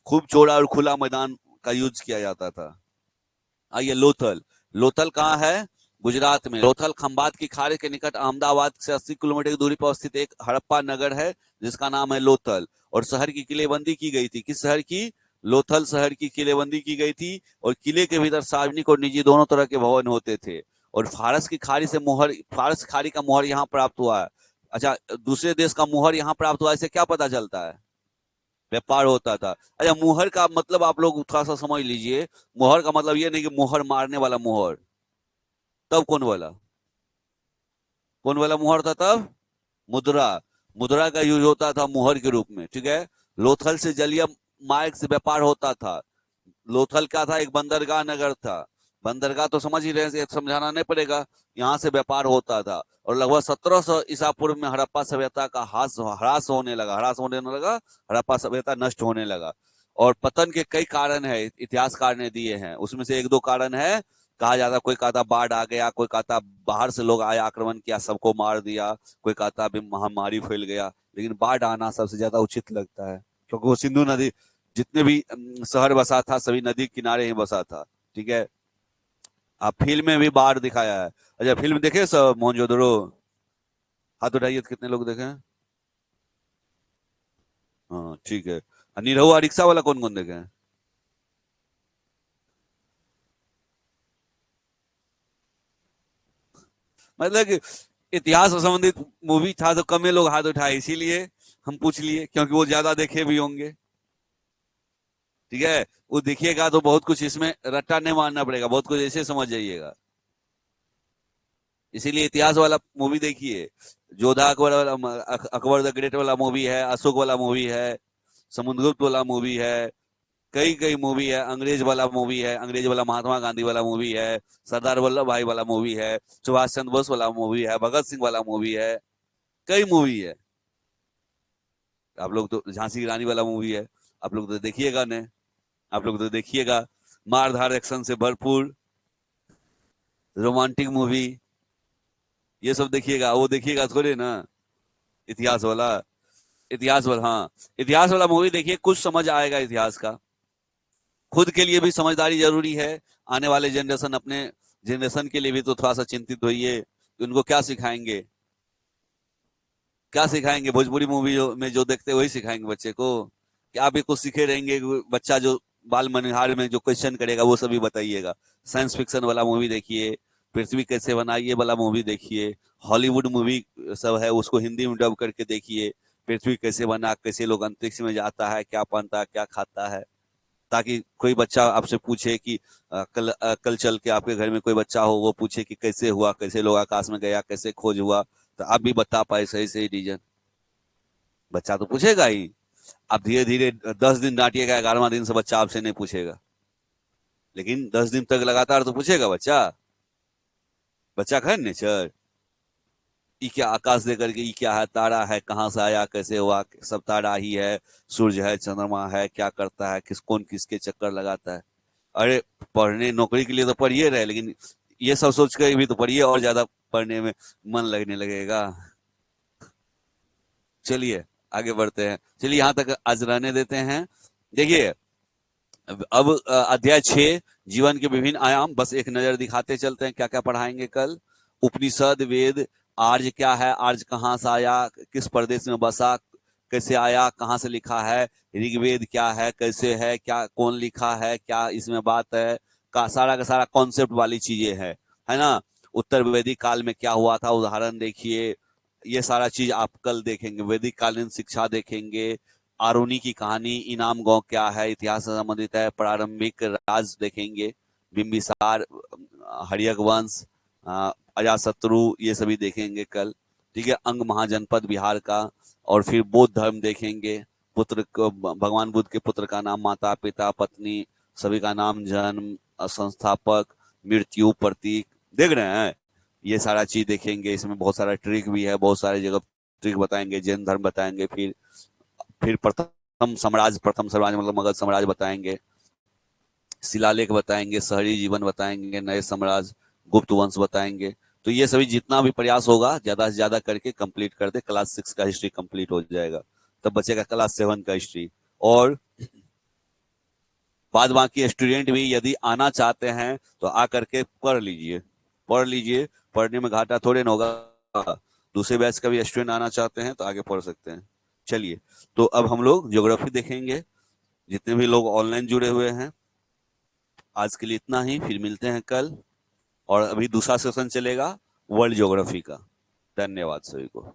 खूब चौड़ा और खुला मैदान का यूज किया जाता था। आइए लोथल, लोथल कहाँ है, गुजरात में। लोथल खंबात की खाड़ी के निकट अहमदाबाद से 80 किलोमीटर की दूरी पर स्थित एक हड़प्पा नगर है जिसका नाम है लोथल। और शहर की किलेबंदी की गई थी, किस शहर की, लोथल शहर की किलेबंदी की गई थी। और किले के भीतर सार्वजनिक और निजी दोनों तरह के भवन होते थे। और फारस की खाड़ी से मुहर, फारस खाड़ी का मुहर यहाँ प्राप्त हुआ है। अच्छा, दूसरे देश का मुहर यहाँ प्राप्त हुआ, इससे क्या पता चलता है, व्यापार होता था। अच्छा, मुहर का मतलब आप लोग थोड़ा सा समझ लीजिए। मुहर का मतलब ये नहीं कि मुहर मारने वाला मुहर, तब कौन वाला, कौन वाला मुहर था तब, मुद्रा, मुद्रा का यूज होता था मुहर के रूप में, ठीक है। लोथल से जलीय मार्ग से व्यापार होता था। लोथल क्या था, एक बंदरगाह नगर था। बंदरगाह तो समझ ही रहे हैं, समझाना नहीं पड़ेगा। यहाँ से व्यापार होता था। और लगभग 1700 ईसा पूर्व में हड़प्पा सभ्यता का ह्रास होने लगा, हड़प्पा सभ्यता नष्ट होने लगा। और पतन के कई कारण है, इतिहासकार ने दिए हैं, उसमें से एक दो कारण है। कहा जाता, कोई कहता बाढ़ आ गया, कोई कहता बाहर से लोग आए, आक्रमण किया, सबको मार दिया, कोई कहता भी महामारी फैल गया। लेकिन बाढ़ आना सबसे ज्यादा उचित लगता है, क्योंकि वो सिंधु नदी, जितने भी शहर बसा था सभी नदी किनारे ही बसा था, ठीक है। आप फिल्म में भी बाढ़ दिखाया है। अच्छा, फिल्म देखे सब, मोहनजोदड़ो, हाथ उठाइए तो कितने लोग देखे हैं? हाँ ठीक है। निरहुआ रिक्शा वाला कौन कौन देखे हैं? मतलब कि इतिहास से संबंधित मूवी था तो कम ही लोग हाथ उठाए, इसीलिए हम पूछ लिए, क्योंकि वो ज्यादा देखे भी होंगे, ठीक है। वो देखिएगा तो बहुत कुछ इसमें रट्टा नहीं मारना पड़ेगा, बहुत कुछ ऐसे समझ जाइएगा। इसीलिए इतिहास वाला मूवी देखिए। जोधा अकबर वाला, अकबर द ग्रेट वाला मूवी है, अशोक वाला मूवी है, समुद्रगुप्त वाला मूवी है, कई कई मूवी है, अंग्रेज वाला मूवी है, अंग्रेज वाला महात्मा गांधी वाला मूवी है, सरदार वल्लभ भाई वाला मूवी है, सुभाष चंद्र बोस वाला मूवी है, भगत सिंह वाला मूवी है, कई मूवी है। आप लोग तो झांसी की रानी वाला मूवी है, आप लोग तो देखिएगा ने, आप लोग तो देखिएगा, मारधार एक्शन से भरपूर रोमांटिक मूवी, ये सब देखिएगा, वो देखिएगा थोड़े ना इतिहास वाला। इतिहास वाला, हाँ, इतिहास वाला मूवी देखिए, कुछ समझ आएगा इतिहास का। खुद के लिए भी समझदारी जरूरी है, आने वाले जनरेशन, अपने जनरेशन के लिए भी तो थोड़ा सा चिंतित होइए कि उनको क्या सिखाएंगे, क्या सिखाएंगे। भोजपुरी मूवी में जो देखते हैं वही सिखाएंगे बच्चे को, कि आप भी कुछ सीखे रहेंगे, बच्चा जो बाल मनहार में जो क्वेश्चन करेगा वो सभी बताइएगा। साइंस फिक्शन वाला मूवी देखिए, पृथ्वी कैसे बनाई ये वाला मूवी देखिए, हॉलीवुड मूवी सब है उसको हिंदी में डब करके देखिए। पृथ्वी कैसे बना, कैसे लोग अंतरिक्ष में जाता है, क्या पहनता है, क्या खाता है, ताकि कोई बच्चा आपसे पूछे कि कल चल के आपके घर में कोई बच्चा हो, वो पूछे कि कैसे हुआ, कैसे लोग आकाश में गया, कैसे खोज हुआ, तो आप भी बता पाए सही सही रीजन। बच्चा तो पूछेगा ही। आप धीरे धीरे 10 दिन डांटिएगा, 11वां दिन से बच्चा आपसे नहीं पूछेगा, लेकिन 10 दिन तक लगातार तो पूछेगा बच्चा। बच्चा का है नेचर, ई क्या, आकाश दे करके ई क्या है, तारा है, कहाँ से आया, कैसे हुआ, सब तारा ही है, सूर्य है, चंद्रमा है, क्या करता है, कौन किसके चक्कर लगाता है। अरे, पढ़ने नौकरी के लिए तो पढ़िए रहे, लेकिन ये सब सोच कर भी तो पढ़िए, और ज्यादा पढ़ने में मन लगने लगेगा। चलिए आगे बढ़ते हैं, चलिए यहाँ तक आज रहने देते हैं। देखिए, अब अध्याय 6, जीवन के विभिन्न आयाम, बस एक नजर दिखाते चलते हैं क्या क्या पढ़ाएंगे कल। उपनिषद, वेद, आर्य क्या है, आर्य कहाँ से आया, किस प्रदेश में बसा, कैसे आया, कहाँ से लिखा है, ऋग्वेद क्या है, कैसे है, क्या कौन लिखा है, क्या इसमें बात है, का सारा कॉन्सेप्ट वाली चीजें है ना। उत्तर वैदिक काल में क्या हुआ था उदाहरण देखिए। ये सारा चीज आप कल देखेंगे। वैदिक कालीन शिक्षा देखेंगे, आरुणि की कहानी, इनाम गांव क्या है, इतिहास से संबंधित है, प्रारंभिक राज देखेंगे, बिंबिसार, हर्यक वंश, अजाशत्रु, ये सभी देखेंगे कल। ठीक है, अंग महाजनपद बिहार का। और फिर बौद्ध धर्म देखेंगे, पुत्र को, भगवान बुद्ध के पुत्र का नाम, माता पिता पत्नी सभी का नाम, जन्म, संस्थापक, मृत्यु, प्रतीक, देख रहे हैं। ये सारा चीज देखेंगे। इसमें बहुत सारा ट्रिक भी है, बहुत सारे जगह ट्रिक बताएंगे, जैन धर्म बताएंगे। फिर प्रथम साम्राज्य मतलब मगध साम्राज्य बताएंगे, शिलालेख बताएंगे, शहरी जीवन बताएंगे, नए साम्राज्य, गुप्त वंश बताएंगे। तो ये सभी जितना भी प्रयास होगा ज्यादा से ज्यादा करके कंप्लीट कर दे, क्लास 6 का हिस्ट्री कंप्लीट हो जाएगा। तब बचेगा क्लास 7 का हिस्ट्री। और बाद बाकी स्टूडेंट भी यदि आना चाहते हैं तो आकर के पढ़ लीजिए, पढ़ लीजिए, पढ़ने में घाटा थोड़े ना होगा। दूसरे बैच का भी स्टूडेंट आना चाहते हैं तो आगे पढ़ सकते हैं। चलिए, तो अब हम लोग ज्योग्राफी देखेंगे, जितने भी लोग ऑनलाइन जुड़े हुए हैं। आज के लिए इतना ही, फिर मिलते हैं कल। और अभी दूसरा सेशन चलेगा वर्ल्ड ज्योग्राफी का। धन्यवाद सभी को।